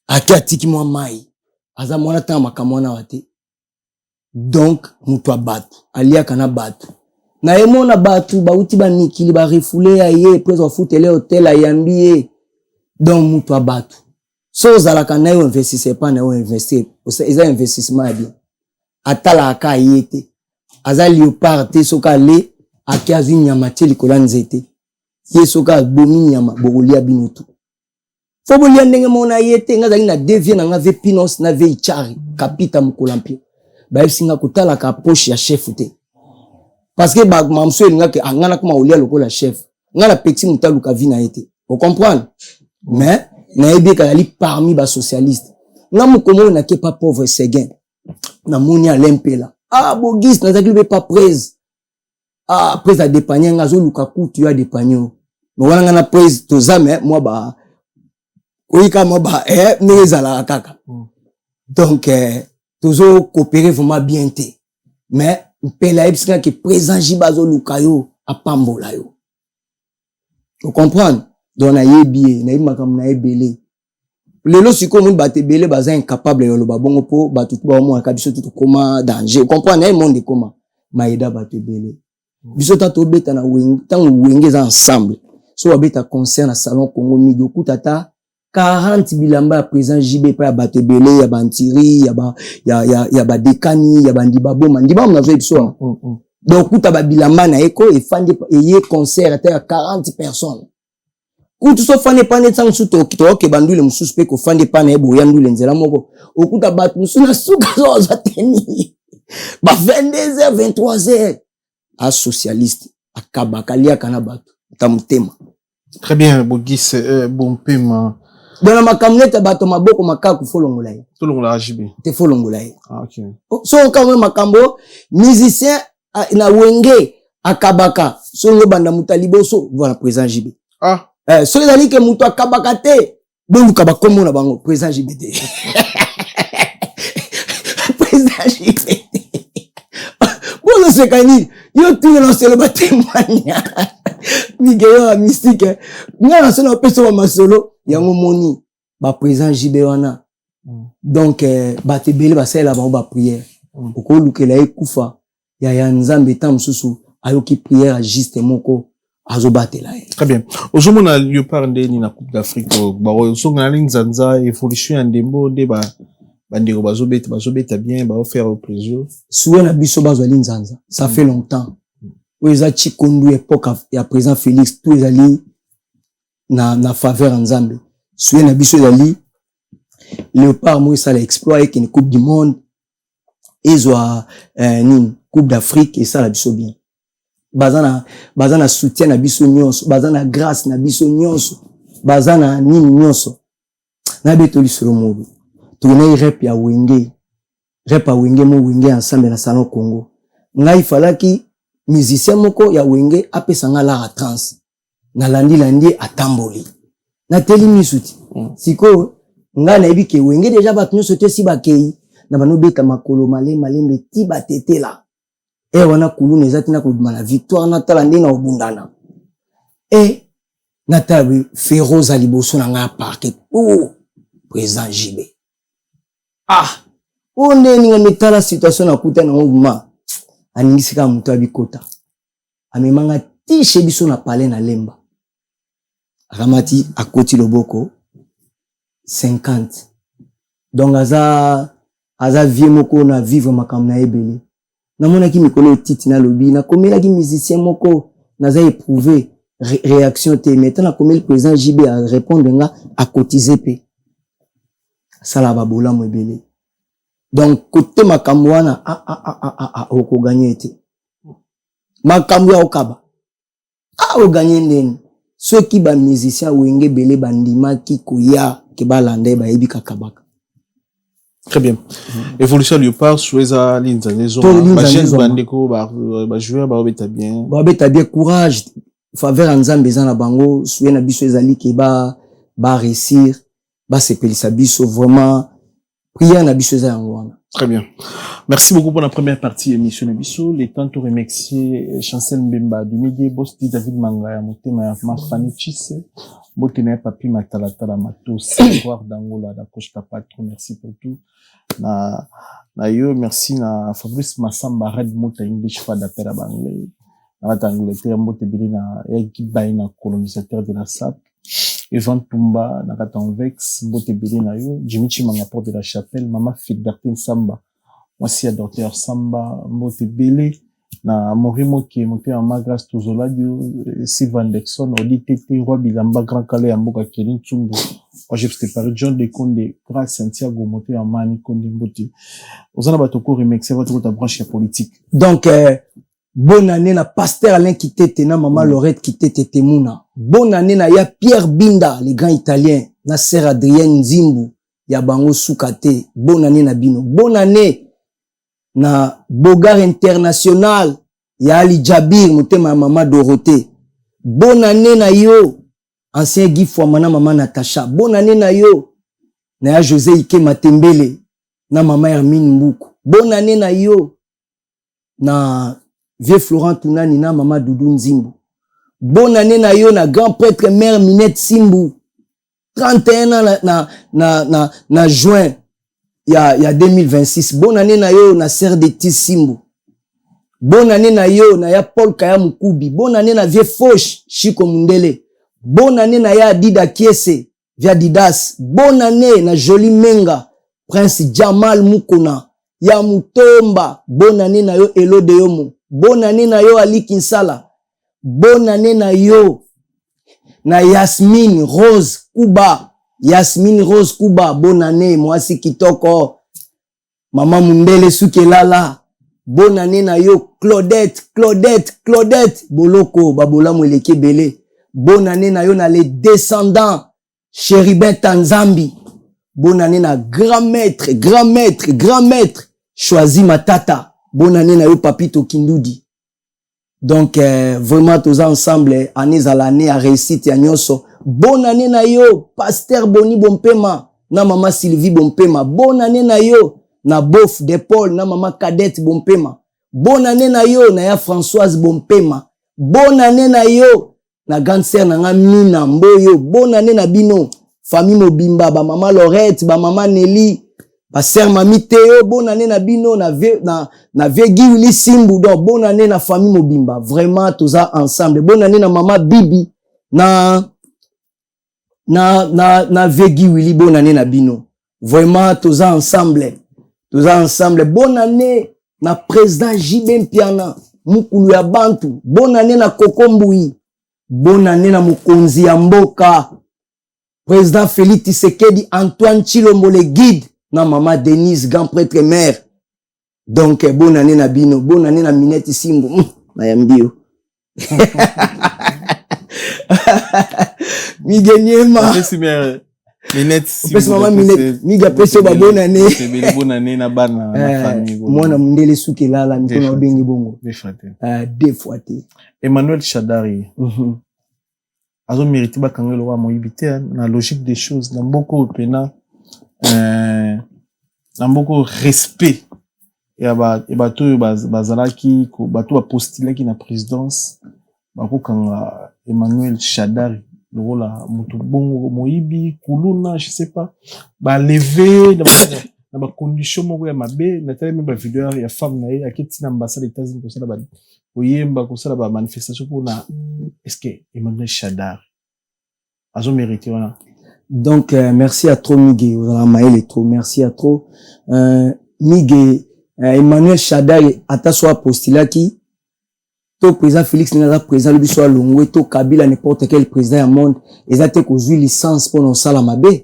ake atiki mwa mai aza mwana tanga makamwana wate donc mutu abatu aliaka na batu na emona batu bauti banikili ba refoulé aye près au foutele hotel ayambi donc mutu abatu so zalaka na yo investisseur pas na yo investir eza investissement ya bien atala aka yete aza léopard te soka le ake azu nyama te likola nzete ye soka bomi nyama bokolia binutu fo bolia ndenge mona yete nga zali na devie na nga ve pinos na ve ichari kapita mukolampio ba singa kutala ka poche ya chef te parce que ba mamso elinga ke angana kuma olia lokola chef ngala petit mutalu ka vina yete vous comprenez mais na ebi ka ali parmi ba socialiste nga mukomo na ke pas pauvre seguin na moni alempela bogis na zakli be pas presse presse a dépanner nga zo luka kutu ya dépanyo no wana nga na presse to zame moi ba oika mo ba nezala kaka donc tozo coopérer vraiment bien te mais mpela epsika ke présent jibazo lukayo apambola yo vous comprendre donc na yebi na imakam na ebele lelo siko mun batebele baza incapable yo lo babongo po batutu ba mo akabiso tutu koma danger vous comprenez na monde koma maida batebele biso tato beta na wing tangu wingeza ensemble so babeta concert na salon Congo Migo kutata 40 bilamba ya présent JB pa ya batebele ya bantiri ya ba dekani ya bandiba boma ndiba mnazo ebiso donc kuta ba bilamba na eko e fandi eye concert ata ya 40 personnes kutu so fandi pa ne tsang suto kito ke bandule mususu ko fandi pa na ebo ya ndule nzela moko okuta batu musuna suka zo za teni ba 22h 23h a socialiste akabakalia kana batu tamutema. Très bien Bogis bon paiement dans ma camionnette bato maboko makaku folongola ye to longola JB te folongola ye OK so quand même makambo musicien na wenge akabaka so ngo banda mutaliboso voilà présent JB so ezali ke mutu akabaka te donc kabakomo na bango présent JB te présent JB bon c'est kani yo tu le lancer le témoignage Miguel mystique nga na peso ba masolo yango moni ba présent JB wana donc batebele ba sala ba prière ko lukela ekufa ya nzambe tam susu ayoki prière juste moko azobatela. Très bien ozomona Léopard ndeni na Coupe d'Afrique ba osonga na nzanza évolution ya ndembo de ba bandeko bazobeta bien ba faire plaisir souvent na biso bazali nzanza ça fait longtemps oza chikondu époque ya président Félix tout ezali na faveur nzambe souvent na biso ezali Léopard moi ça l'exploit et une coupe du monde ezwa ni coupe d'Afrique et ça la biso bien bazana soutien na biso nyonso bazana grâce na biso nyonso bazana nini nyonso na betoli solo modu tourner rap ya wenge mo wenge ensemble na salon Congo ngai falaki musicien moko ya wenge apesanga la trance na landi atamboli na teli misuti siko nga na ebike wenge déjà bat nyonso te si bakei na bano beta makolo malembe ti batetela wana kuluna ezati na koduma na victoire na tala ndenge na obundana na tabi Féroze aliboso na nga parquet présent JB onde ninga metala situation na kuta na ngoma aningisika mutu abikota amemanga tishe biso na pale na lemba akamati akoti loboko 50 donc aza vie moko na vivre makambo na ebele namonaki mikolo titi na lobi na komelaki musicien moko naza éprouvé réaction te maintenant na komeli président JB a répondre nga a cotiser pe sala babola mo ebele donc côté makambo wana oko gagner te makambo ya okaba Ah, au gagné ndeni. Ceux qui ba musiciens wenge belé bandima ki koya ke balande ba ebi kakabaka. Très bien. Évolution Léopard, Sueza, Linzanezo, Bachel, Bandeko, joueur, Beta bien. Beta bien, courage, faveur Anzambe na bango, Suena biso ezali ke ba réussir, ba se pelisa biso vraiment, prière na biso ezali ngwana. Très bien. Merci beaucoup pour la première partie émission de Bisso. Les temps de remercier Chancel Mbemba du Midi, Bosti David Mangaya, Motema, Mafani Chisse, Botene Papi Matalatala Mato, Savoir d'Angola, la Costa Patro, merci pour tout. Na yo, merci na Fabrice Massamba, Red Mota English, Fada Pera Banglais, na Angleterre, Mote Bili na équipe na colonisateur de la SAP, Evan Tumba, na Vex, Mote Bili na yo, Jimmy Chimanga Porte de la Chapelle, Mama Filbertine Samba, moi si docteur Samba, Mote Bili, na Morimo qui est monté en Magras Tozoladio, Sylvain Dexon, Oli Tete, Roi Bilamba, Grand Calais, Amboka Kelin Tsumbo. Moi, j'ai fait par John de Conde, grâce Santiago, monté en Mani, Conde Mboti. Aux Anabatoko, remixé votre branche politique. Donc, bonne année na Pasteur Alain qui t'était, na Maman Lorette qui t'était Mouna. Bonne année na ya Pierre Binda, les grands italiens, na Sœur Adrienne Zimbu, ya Bango Soukate. Bonne année na Bino. Bonne année na Bogar International, ya Ali Jabir, motema Maman Dorothée. Bonne année na yo, ancien Guy Fouamana, Maman Natacha. Bonne année na yo, na ya José Ike Matembele, na Maman Hermine Mboukou. Bonne année na yo, na Vieux Florent Tounani, na Maman Doudou Nzimbu. Bonne année na yo, na grand prêtre mère Minette Simbu. 31 ans na juin, il y a 2026. Bonne année na yo, na Sœur de Tis Simbu. Bonne année na yo, na ya Paul Kaya Mukubi. Bonne année na Vieux Foch, Chiko Mundele. Bonne année na ya Dida Kiese, via Didas. Bonne année na Jolie Menga, Prince Jamal Mukona, ya Mutomba. Bonne année na yo Elo Deyomo. Bonne année na yo Ali Kinsala. Bonne année na yo na Yasmine Rose Kuba. Yasmine Rose Kuba, bonne année. Mwasi Kitoko. Maman Mundele Sukelala. Bonne année na yo Claudette Boloko, Babola Mweleke Bele. Bonne année na yo na les descendants Chéribin Tanzambi. Bonne année na grand maître Choisi Matata. Bonne année na yo Papito Kindudi. Donc vraiment tous ensemble année à l'année à réussite ya nyoso. Bonne année na yo Pasteur Boni Bompema na Maman Sylvie Bompema. Bonne année na yo na Bof de Paul na Maman Cadette Bompema. Bonne année na yo na ya Françoise Bompema. Bonne année na yo na grande sœur na nga Mina Mboyo. Bonne année na bino famille Mobimba, ba Maman Lorette, ba Maman Nelly, ba sœur Mami Théo. Bonne année na bino na Vegi Willy Simbu. Donc bonne année na famille Mobimba. Vraiment tous ensemble. Bonne année na Maman Bibi na Vegi Willy. Bonne année na bino. Vraiment tous ensemble. Bonne année na président Jibem Piana Mukulu ya Bantu. Bonne année na Kokombui. Bonne année na Mukonzi ya Mboka. Président Félix Tshisekedi, Antoine Chilombo le guide na Maman Denise grand prêtre mère. Donc bonne année na bino. Bonne année na Minette Simbu. Na yambio. Migeniema. Minette Simbu. Maman Minette. Miga peso ba bonne année. Bonne année na bana na famille. Mwana Mundele Sukelala mikono bengi bongo. Deux fois. Emmanuel Chadari. Azo mérité ba kangelo wa moyibité na logique des choses na beaucoup pena na beaucoup respect ya ba to bazalaki ko bato ba postuler ki na présidence ba ko kanga Emmanuel Chadari le rôle mutu bongo moyibi kuluna je sais pas ba lever na ba condition moko ya mabe na tele même ba vidéo ya femme na ye akiti na ambassade des États-Unis ko sala ba oyemba ko sala ba manifestation pour na est-ce que Emmanuel Chadari azo mérité voilà. Donc merci à trop Miguel, voilà Maël est trop, merci à trop Miguel Emmanuel Chadari ata soit postula qui to président Félix Nina président le biso Longwe to Kabila n'importe quel président du monde ezate ko zui licence pour non sala mabe.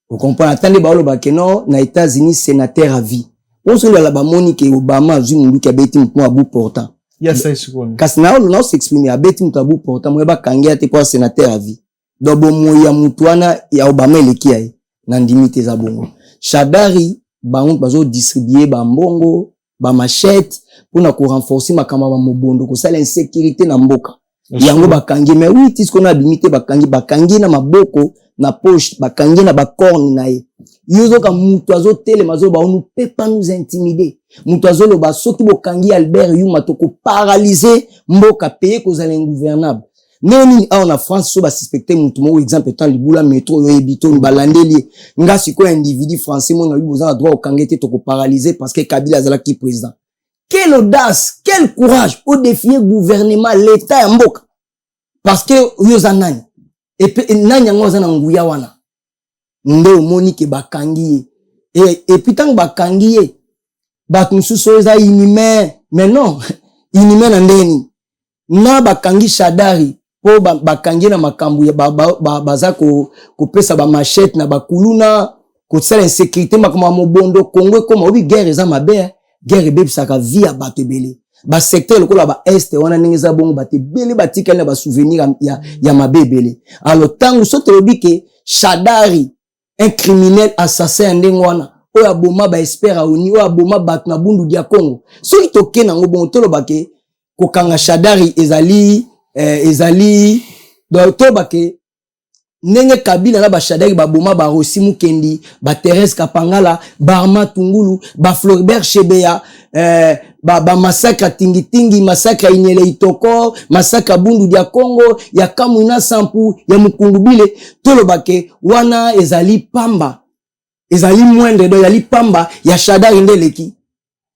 Vous comprenez attendez ba lo ba keno na États-Unis sénateur à vie. On se la ba moni que Obama zui mundu ki abeti mpo abu portant. ya ça sikoni kasi na on s'exprimer abeti mutabu porta mo ba kangia te pour sénateur à vie do bomo ya mutwana ya Obama elekia ye na ndimite za bongo Shadari bango bazo distribuer ba mbongo ba machette pour na ko renforcer makamba ba mobondo ko sala insécurité na mboka yango bakangi mais oui tis qu'on a limité bakangi na maboko na poche bakangi na ba corne na ye yozo ka mutu azo tele mazo ba on ne peut pas nous intimider mutu azo lo ba soki bokangi Albert Yuma to ko paralyser mboka payer ko za l'ingouvernable neni a na France so ba suspecter mutu mo exemple étant libula métro yo ebito balandeli nga siko individu français mo na lui besoin droit okangete to ko paralyser parce que Kabila azala ki président. Quelle audace, quel courage au défier gouvernement, l'état ya mboka. Parce que yoza nani. Et puis nani yango za na nguya wana. Ndo moni ke bakangi. Et puis tant bakangi ba kunsuso za inime. Mais non, inime na ndeni. Na bakangi Shadari po bakangi na makambu ya baza ko pesa ba machette na bakuluna ko sala insécurité makama mobondo Congo comme obi guerre za mabe. Guerre bebisaka via batebele ba secteur lokola ba est wana ningeza bongo batebele batika na ba souvenir ya mabebele alors tangu sote lobike Shadari un criminel assassin ndengwana oyo aboma ba espère oni oyo aboma bat na bundu dia Congo so itoke nango bon tolo bake kokanga Shadari ezali do to bake nenge Kabila na ba Shadari ba boma ba Rossi Mukendi ba Thérèse Kapangala ba Arma Tungulu ba Floribert Chebeya ba massacre tingi massacre Inyele Itoko massacre Bundu dia Congo ya Kamwina Sampu ya Mukungubile tolo bake wana ezali pamba ezali mwende do yali pamba ya Shadari ndeleki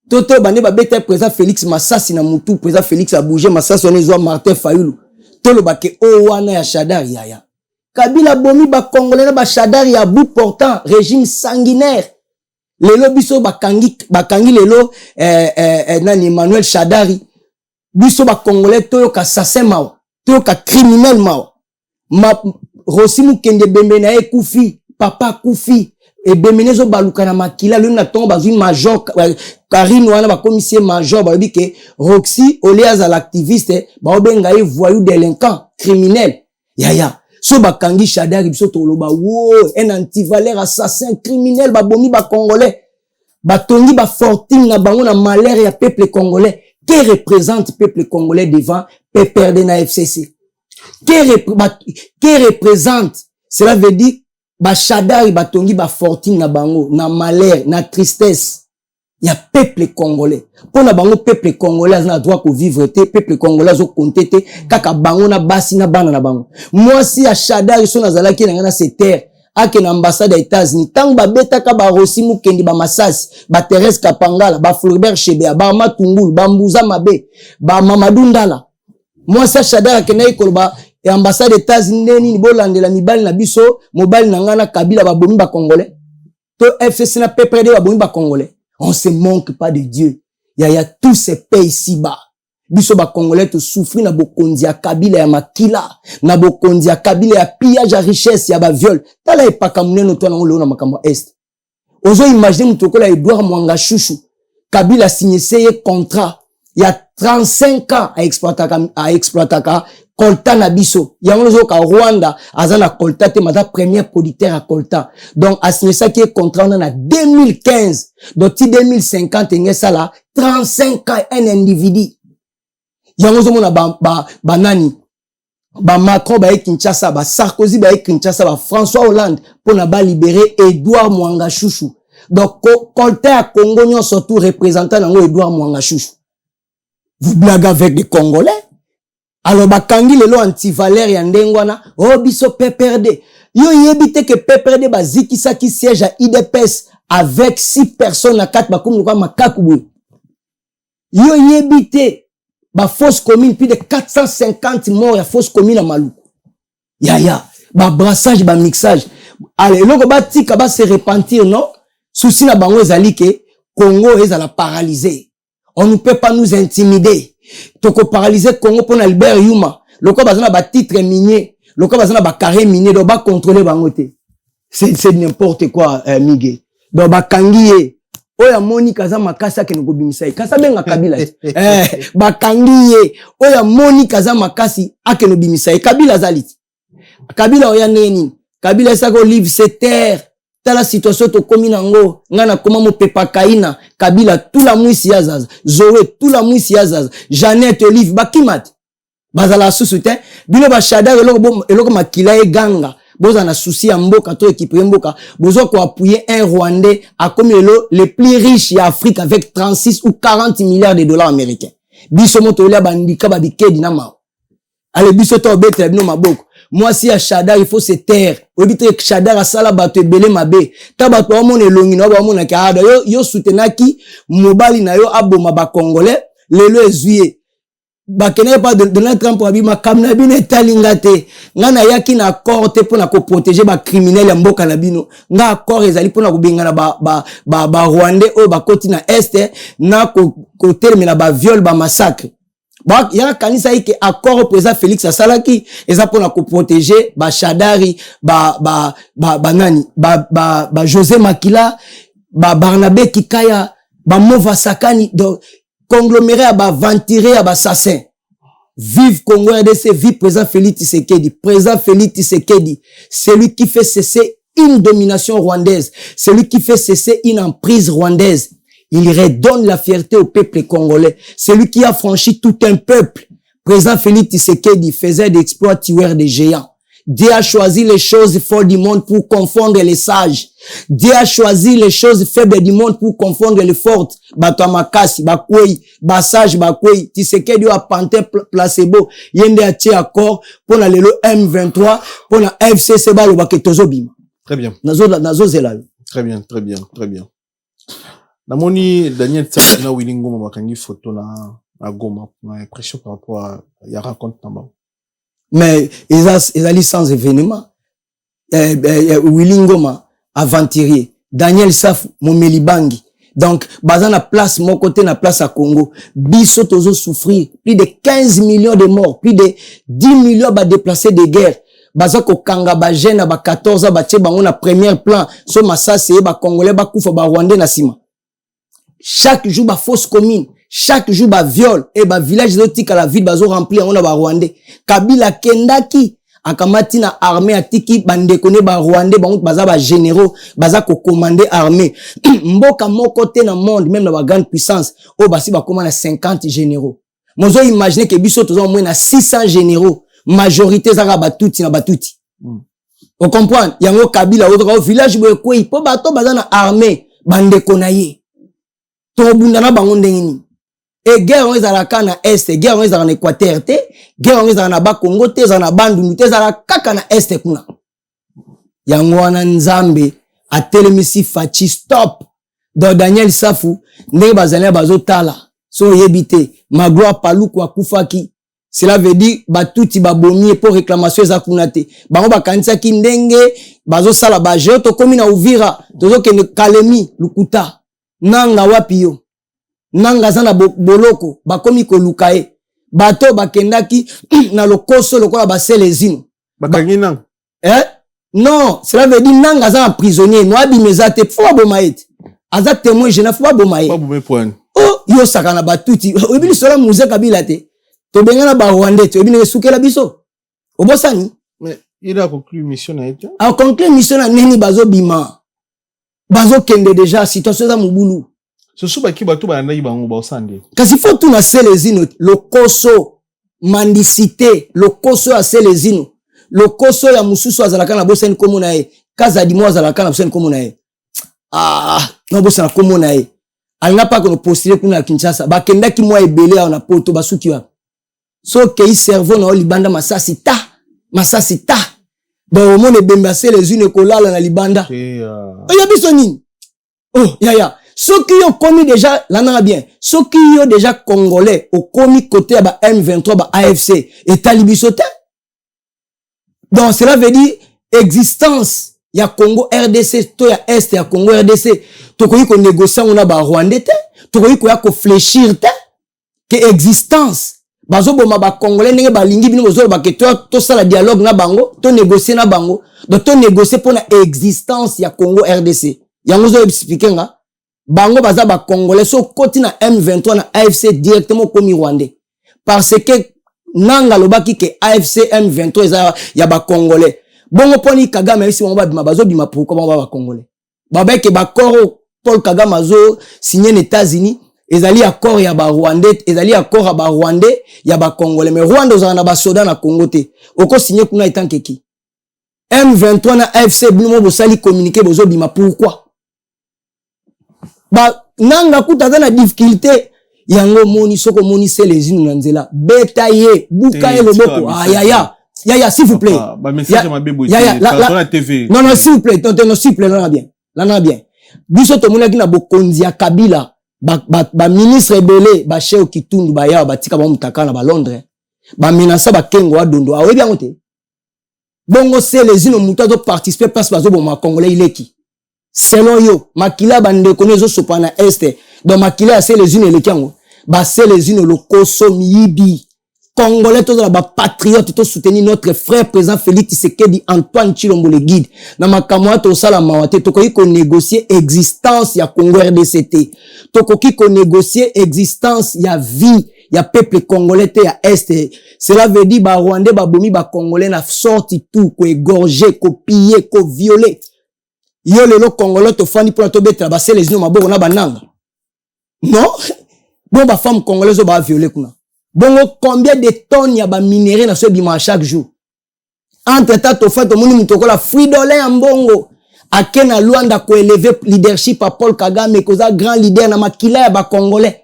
toto bande ba bete président Félix Massasi na mutu président Félix a bougé Massasi on ezwa Martin Fayulu tolo bake o wana ya Shadari yaya Kabila bomi ba Congolais na ba Shadari ya bout portant régime sanguinaire lelo biso bakangi lelo nani Emmanuel Shadari biso ba Congolais toyo ka assassin mawa toyo ka criminel mawa Rossi Mukendi bembe na ekufi papa kufi et bemenezo baluka na makila le na tongo bazui major Karine wana ba commissaire major ba bi ke Roxy Oleaz à l'activiste ba obenga e voyou délinquant criminel yaya so bakangi Shadari biso toloba wo un antivaleur assassin criminel ba bomi ba Congolais ba tongi ba fortune na bango na malheur ya peuple congolais qui représente peuple congolais devant PPRD na FCC qui représente cela veut dire ba Shadari ba tongi ba fortune na bango na malheur na tristesse ya peuple congolais pona bango peuple congolais na droit ko vivre te peuple congolais zo compter te kaka bango na basi na bana na bango moi si ya Shadari so nazala ki na se terre ake na ambassade ya États-Unis tang ba betaka ba Rossi Mukendi ba Massasi ba Thérèse Kapangala ba Floribert Chebeya ba Matungulu ba Mbuza Mabe ba Mamadou Ndala moi si Shadari ke na ikoloba et ambassade des États-Unis ni bolandela mibali na biso mobali na ngana Kabila ba bomi ba Congolais to FCC na PPRD ba bomi ba Congolais. On se manque pas de Dieu. Il y a tous ces pays ici-bas. Biso ba Congolais to souffrir na bokondi ya Kabila ya makila, na bokondi ya Kabila ya pillage ya richesse ya ba viol. Tala epaka muneno to na ngolo na makambo est. Ozo imaginer mutokola Edouard Mwanga Chouchou. Kabila signé ce contrat. Il y a 35 ans à exploitaka colta na biso. Yango ka Rwanda azana colta te mata premier producteur à colta. Donc a signé ça qui est contrat on a 2015. Donc 2050 ngé ça là 35 ans un individu. Yango zo mona ba nani ba Macron ba Kinshasa ba Sarkozy ba Kinshasa ba François Hollande pour na ba libérer Edouard Mwanga Chouchou. Donc colta à Congo nyon surtout représentant nango Edouard Mwanga Chouchou. Vous blaguez avec des Congolais? Alors bakangi lelo antivaleur ya ndengwana o biso PPRD yo yebite que PPRD bazikisa ki siège à IDPS avec 6 personnes à 4 bakomi kwa makakubu yo yebite ba fausse commune plus de 450 morts ya fausse commune à Maluku ya ba brassage ba mixage allez loko ba tika ba se repentir non souci na bango ezali ke Congo ezala paralysé on ne peut pas nous intimider. Toko paralyser Congo pour Albert Yuma. Loko bazana ba titre minier. Loko bazana ba carré minier. Do ba contrôler bangote. C'est n'importe quoi, Miguel. Do ba kangiye. oya moni kaza makasi ake ngo bimisa kasa benga Kabila bakangi ye oya moni kaza makasi ake no bimisa Kabila zaliti Kabila oya neni Kabila sako livre ses terres la situation to komi nango ngana koma mo pepa kaina Kabila tout la mwisi ya zaza Zoé tout la mwisi ya zaza Jeannette Olive bakimat bazala susute bino ba shada eloko makila e ganga boza na souci ya mboka to équipe mboka bozo ko appuyer un Rwandais a comme le plus riche ya Afrique avec 36 ou 40 milliards de dollars américains biso moto le bandika ba bikedi na ma ale biso to betre bino maboko. Moi, si à Chadar, il faut se taire. Obité que Chadar a sala bato belé mabe. Tabato amon elongi no ba mona ka yo soutenaki mobali na yo aboma ba congolais lelo ezuye. Ba kene pas de Donald Trump abi ma kamna bine talingate. Ngana yaki na accord te pona ko protéger ba criminel ya mboka na bino. Nga accord ezali pona ko bengana ba Rwandais o ba koti na est na ko terminer ba viol ba massacre. Bah, il y a kanisa ike accord au président Félix Asalaki eza pona ko protéger ba Shadari ba José Makila ba Barnabé Kikaya ba Mova Sakani donc congloméré ba ventiré ba assassin. Vive Congo RDC, vive président Félix Tshisekedi. Président Félix Tshisekedi, c'est lui qui fait cesser une domination rwandaise, c'est lui qui fait cesser une emprise rwandaise. Il redonne la fierté au peuple congolais. Celui qui a franchi tout un peuple. Président Félix Tshisekedi faisait des exploits tueurs des géants. Dieu a choisi les choses folles du monde pour confondre les sages. Dieu a choisi les choses faibles du monde pour confondre les fortes. Bato makasi, bakwei, basage, bakwei. Tshisekedi a panté placebo. Yende a tia accord pour la lelo M23, pour la FCC balo baketozo bima. Très bien. Nazo zela. Très bien, très bien, très bien. Namoni Daniel Tsakina Wilingo makangi photo na Goma na impression par rapport à ya raconte namba. Mais ils allaient sans événement. Wilingo ma aventurier Daniel Saf Momelibangi. Donc bazan na place mon côté na place à Congo. Biso tozo souffrir plus de 15 millions de morts, plus de 10 millions ba déplacés de guerre. Bazako kanga ba jeune ba 14 ans ba tie bango na premier plan so masase ba congolais ba kufa ba rwandais na sima. Chaque jour, ba fausse commune, chaque jour, ba viol, et ba village de tika la ville, bazo rempli, on a ba Rwandais. Kabila Kendaki, akamati na armée atiki, bandekone ba Rwandais, baza ba généraux, baza ko commander armée. Mboka moko te na monde, même na ba grande puissance, basi ba commande 50 généraux. Mozo imaginer que biso tozo au moins na 600 généraux, majorité zara batuti na batuti. On comprend? Yango Kabila, au village, boye po bato baza na armée, bandekona ye. Tobunda na bango ndengini et guerre on ezalaka na est guerre on ezalaka na Équateur te guerre on ezalaka na ba Congo te ezalaka na Bandundu te ezalaka kaka na est kuna yango wana Nzambe atelemisi fachi stop do Daniel Safu ndenge bazali bazotala so yebite Magloire Paluku akufaki cela veut dire batuti babomi pour réclamation za kuna te bango bakanisa ki ndenge bazosala ba jeu to komi na Uvira tozo ke Kalemi Lukuta nanga wapi yo nanga zana boloko bakomi ko lukae bato bakendaki na lokoso lokola baselezino bakangi nang non cela veut dire nanga zana prisonnier no abimezate fo bomaete aza témoin jeune fo bomaete pas bomé point oh yo sakana batuti obili sola muze Kabila te to bengana ba Rwandais to obili sukela biso obosani mais il a conclu mission na été a conclu mission na neni bazo bima bazo kende déjà situation za mubulu ce sont ba ki bato ba ndaki bango ba osande kasi faut tout na selezino lokoso mandicité lokoso ya selezino lokoso ya mususu azalaka na boseni komo na ye kaza di mo azalaka na boseni komo na ye na bosana komo na ye alina pa ko postuler kuna Kinshasa ba kendaki mo ebele na poto basuki wa so ke cerveau na libanda masasi ta ba omone bemba selezino kolala na libanda ya biso nini ya ceux qui ont commis déjà l'anara bien ceux qui ont déjà congolais au commis côté ba M23 ba AFC et talibisote donc cela veut dire existence ya Congo RDC to ya est ya Congo RDC to ko négocier on a ba Rwandais te to ko fléchir te que existence bazo boma ba congolais ndenge ba lingi bino bozo ba ke to sala dialogue na bango to négocier na bango donc to négocier pour la existence ya Congo RDC yango zo expliquer nga bango baza ba congolais so koti na M23 na AFC directement comme rwandais parce que nanga lobaki ke AFC M23 eza ya ba congolais bongo poni Kagame isi bango ba bazo bima pourquoi bango ba congolais babeke ba koro Paul Kagame azo signé les États-Unis ezali accord ya ba rwandais ezali accord ya ba rwandais ya ba congolais mais Rwanda ozana ba soda na Congo te oko signé kuna etant keki M23 na AFC bino bo sali communiquer bozo bima pourquoi ba nanga kutaza na difficulté yango moni soko moni se les unes nanzela betaye bukaye loboko ya s'il vous plaît ba message ma bebo la TV non s'il vous plaît non s'il vous plaît là bien biso to mona ki na bokonzi ya Kabila ba ministre ebele ba chef Kitundu ba ya ba tika ba mutaka na ba Londres ba menace ba kengo adondo awebi yango te bongo se les unes muta do participer parce bazo bo ma congolais ileki selon yo makila bande konezo sopana este donc makila c'est les unes elekiango ba c'est les unes le koso miyibi congolais tous la ba patriote to soutenir notre frère président Félix Tshisekedi Antoine Tshilombo le guide na makamwa to sala mawate to ko négocier existence ya Congo RDCT to ko négocier existence ya vie ya peuple congolais te ya est cela veut dire ba rwandais ba bomi ba congolais na sorti tout ko égorger ko piller ko violer yo lelo congolais to fani pour to betela ba c'est les unes maboko na bananga non bon ba femme congolaise ba violer kuna bongo combien de tonnes ya ba minéraux na so bima chaque jour entre temps to fait to moni mutokola Fridolin Ambongo akena Luanda ko élever leadership à Paul Kagame koza grand leader na makila ya ba congolais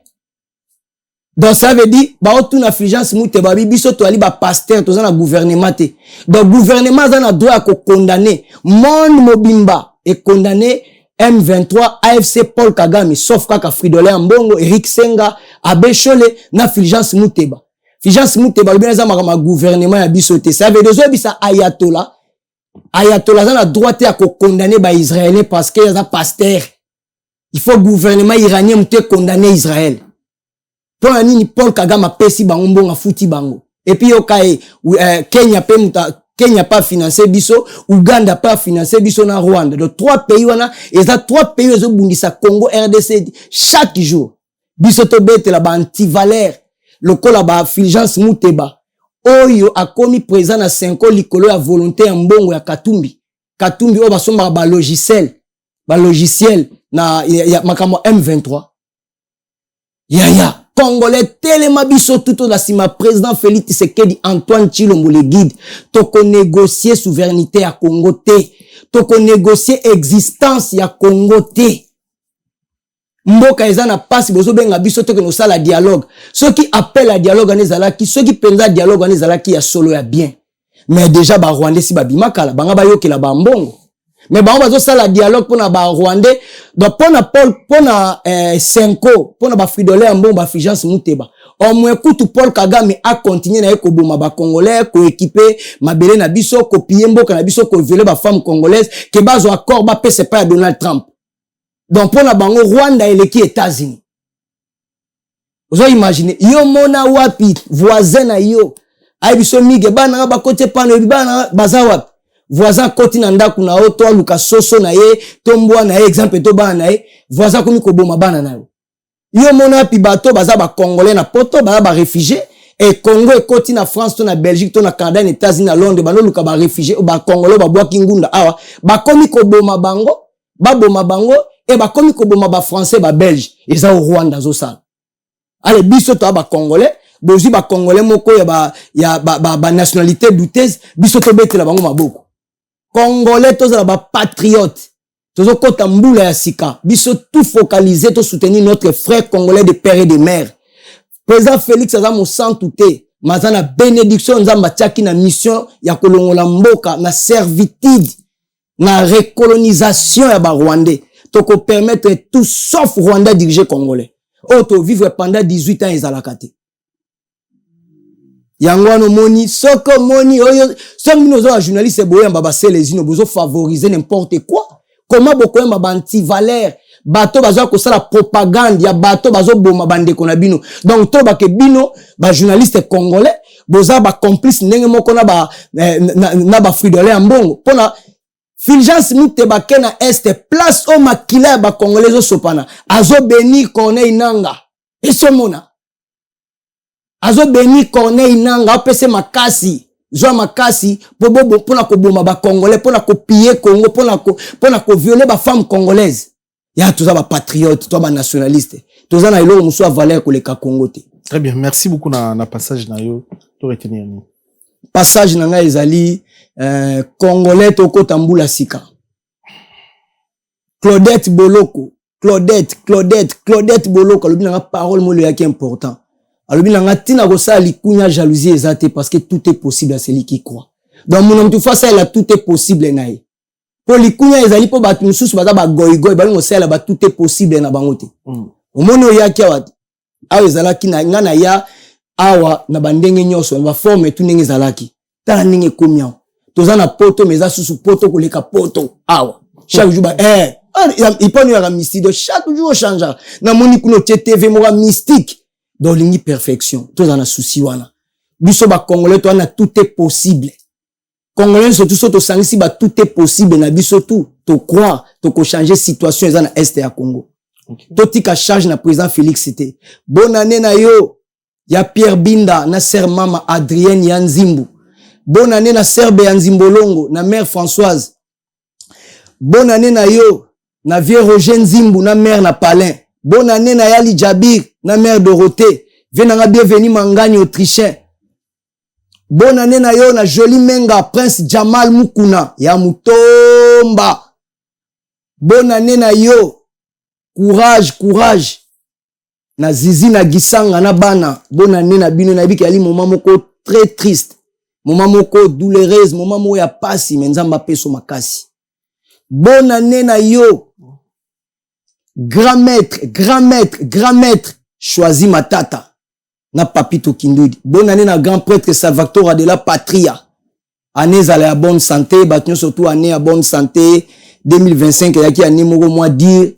donc ça veut dire ba otuna affligence mute ba biso to ali ba pasteur to za na gouvernement te donc gouvernement za na droit ko condamner monde mobimba et condamner M23 AFC Paul Kagame sauf kaka Fridolin Ambongo Eric Senga Abechole na Fulgence Muteba le bien za ma gouvernement ya biso te ça veut dire bisa ayatollah za na droit te à condamner ba israélien parce que ya pasteur il faut gouvernement iranien mute condamner Israël pour nini Paul Kagame pesi bango mbonga futi bango et puis yokae Kenya pas financé biso, Uganda pas financé biso na Rwanda. Donc 3 pays wana, et ça 3 pays zo bundisa Congo RDC chaque jour. Biso to bete la ba anti-valeur, lokola ba Fulgence Muteba. Oyo a komi présent na 5 ans likolo ya volonté ya mbongo ya Katumbi. Katumbi o basomba ba logiciel na ya makamo M23. Ya Congolais tellement biso tout la sima président Félix Tshisekedi Antoine Tshilombo le guide to ko négocier souveraineté à Congo te to ko négocier existence ya Congo te mboka ezana passe bozo benga biso to ke no sala dialogue ceux qui appellent à dialogue anezala ki ceux qui penza dialogue anezala ki ya solo ya bien mais déjà ba Rwandais si ba bimaka la banga ba yokela ba mbongo mais ba on bazo sala dialogue pona ba Rwandais donc pona Paul pona Senko pona ba Fridolin Ambongo ba Fulgence Muteba au moins kutu Paul Kagame a continuer na ko boma ba congolais ko équiper mabele na biso ko pier mboka na biso ko violer ba femme congolaise ke bazo accord ba pese pas à Donald Trump donc pona bango Rwanda eleki États-Unis vous imaginez yo mona wapi voisin na yo ay biso mige bana ba kote pano bana bazawa voisin koti na ndaku na o to luka soso na ye to mbwa na ye exemple to bana na ye voisin komi ko boma bana na yo mona pi bato baza ba congolais na poto ba réfugié et Congo koti na France to na Belgique to na Canada na États-Unis na Londres bano luka ba réfugié ba congolais ba bwa kingunda awa ba komi ko boma bango et ba komi ko boma ba français ba belge eza au Rwanda zo sala ale biso to ba congolais bozi ba congolais moko ya ba nationalité douteuse biso to betela bango maboko Congolais tous la ba patriote tous kota mbula ya sika biso tout focaliser to soutenir notre frère congolais de père et de mère président Félix aza mo santuté mazana bénédiction nzamba tiaki na mission ya kolongola mboka na servitude na recolonisation ya ba Rwandais to ko permettre tout sauf Rwanda diriger congolais auto vivre pendant 18 ans ezalaka te Yangwano moni, soko moni, oyo, somme nous a journaliste boye mbaba selezino bozo favoriser n'importe quoi. Comment boko mbaba anti-valeur, bato bazo ko sala propagande ya bato bazo boma bande konabino. Donc to ba ke bino ba journaliste congolais, boza ba complice ndenge moko na ba Fridolin Ambongo. Pona Fulgence Mutebake na Est, place au makila ba Congolais sopana. Azo béni Corneille Nanga. Et somona. Azo béni Corneille Nanga, opese makasi. Joa makasi, pona ko boma ba Congolais, pona ko piller Congo, pona ko violer ba femme congolaise. Ya toza ba patriote, toza ba nationaliste. Toza na ilo muso valeur ko le ka Congo te. Très bien, merci beaucoup na passage na yo. To retenir ni. Passage na nga ezali Congolais toko tambula sika. Claudette Boloko, Claudette Boloko, alobi nga parole mo le yaki important. Alobi nga tina ko sa likunya jalousie ezate parce que tout est possible à celui qui croit. Donc mon homme tu face là tout est possible naï. Pour likunya ezali po batu mususu baza ba goigoy bali ngosala ba tout est possible na bangote. Omono yaki awati. Awe zalaki na ngana ya awa na bandenge nyoso na forme tu ndenge zalaki. Tala ndenge komia. Toza na poto meza susu poto koleka poto awa. Chaque jour ba il peut nous mystique chaque jour change. Na moni kuno TV mo mystique. Dans l'ingi perfection. Toza na souci wana. Biso ba Congolais to na tout est possible. Congolais surtout so to sangisi ba tout est possible na biso tout. To croire, to ko changer situation za na Est ya Congo. To tika charge na président Félix c'était. Bonne année na yo. Ya Pierre Binda na sœur mama Adrienne Yanzimbu. Bonne année na sœur Beyanzimbolongo na mère Françoise. Bonne année na yo na vieux Roger Nzimbu na mère na Palin. Bonne année na Yali Jabir na mère Dorothée. Venanga bienvenue Mangani Autrichien. Bonne année na yo na Joli Menga Prince Jamal Mukuna ya Mutomba. Bonne année na yo. Courage. Na Zizi na Gisanga na bana. Bonne année na bino na biki ali moment moko très triste. Moment moko douloureuse, moment moko ya pasi menzamba peso makasi. Bonne année na yo. Grand maître choisi Matata na Papito Kindudi. Bonne année na grand prêtre Salvatore de la Patria. Année à la bonne santé, battion surtout année à bonne santé 2025 yaki année moko moi dire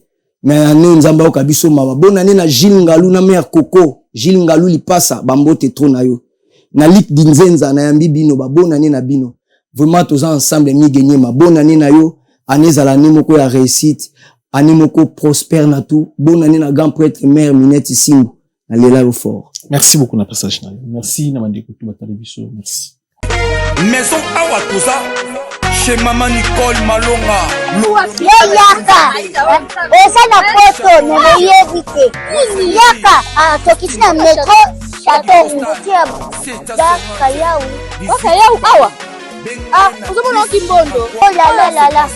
mais année nzamba okabiso mama. Bonne année na Gilles Ngalou na mère Coco. Gilles Ngalou li passa bambote trop na yo. Na lik dinzenza na yambi bino ba bonne année na bino. Vraiment tous ensemble mi gagner ma bonne année na yo. Année à l'année moko ya réussite. Année moko prospère na tout. Bonne année na grand prêtre mère Minette Simbu. Allez là au fort. Merci beaucoup na passage na. Merci na mandeko tu batalebiso. Merci. Maison awa toza chez maman Nicole Malonga. Yaka. Esa na poto ne yebite. Yaka tokiti na metro Château Rouge. Yaka yau. Okay, yau awa. Uzomona Kimbondo. Oh la. À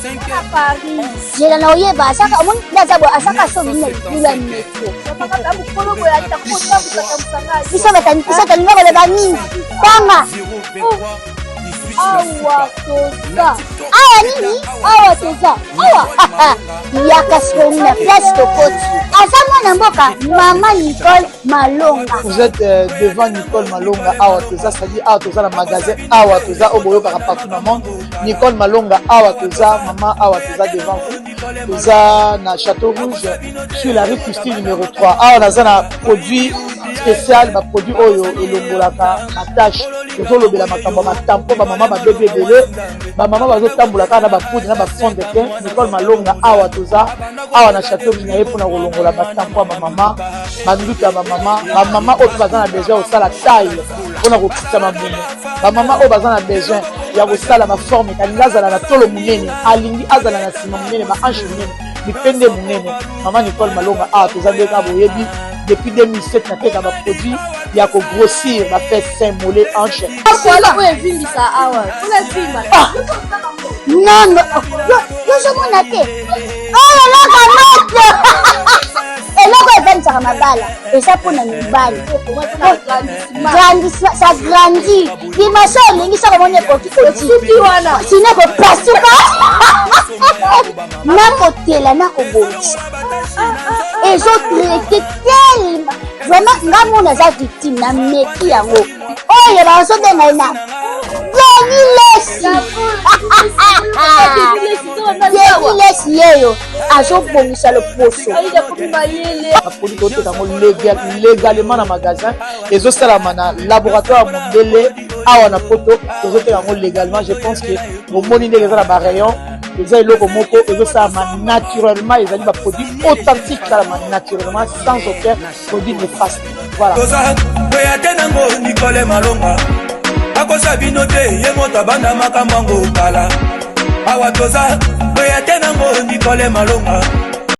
Paris. Je na oyeba asaka mon nazabo asaka so mina bila metro. Bisa batanisa le bani. Tanga. Awa toza. Awa nini? Awa toza. Awa. Yaka sona place de côte. Asama na mboka maman Nicole Malonga. Vous êtes devant Nicole Malonga. Awa toza, c'est-à-dire awa toza la magasin. Awa toza oboyo par partout dans le monde. Nicole Malonga. Awa toza, maman awa toza devant vous. Toza na Château Rouge sur la rue Custine numéro 3. Awa naza na produit spécial, ba produit oyo elongolaka attache. Tozo lobela makambo matampo ba maman ba bébé belé. Ba maman bazo tambulaka na ba poudre na ba fond de teint. Nicole Malonga awa toza. Awa na Château Rouge na yepona kolongola matampo ba maman. Banduka ba maman oyo bazana besoin au sala taille. Pona ko kitsa mabune. Ba maman oyo bazana besoin ya ko sala ma forme kanilazala na tolo munene. Alingi azala na sima munene ma hanche munene. Dipende munene. Maman Nicole Malonga awa toza ndeka boyebi. Depuis 2007, on a fait un produit, il y a qu'au grossir, on a fait 5 mollets hanches. Non, je m'en ai. Oh là là, et là, ça va mal. Et ça pour une balle. Ça grandit. Il m'a dit, ça va monter pour tout le monde. Sinon, il faut pas tout. N'importe là, n'importe. Et les autres étaient tellement. Vraiment, nous avons été victimes de métier. Oh, il y a un autre de légalement dans le magasin et ça la laboratoire mondele awa na poto légalement je pense que au moni des rayon eza eloko moko ezosalama naturellement ezali baproduit authentique esalama naturellement sans aucun produit néfaste. Voilà. oya te nango Nicole Malonga akosa bino te ye moto abanda makambo kala awa toza oya te nango Nicole Malonga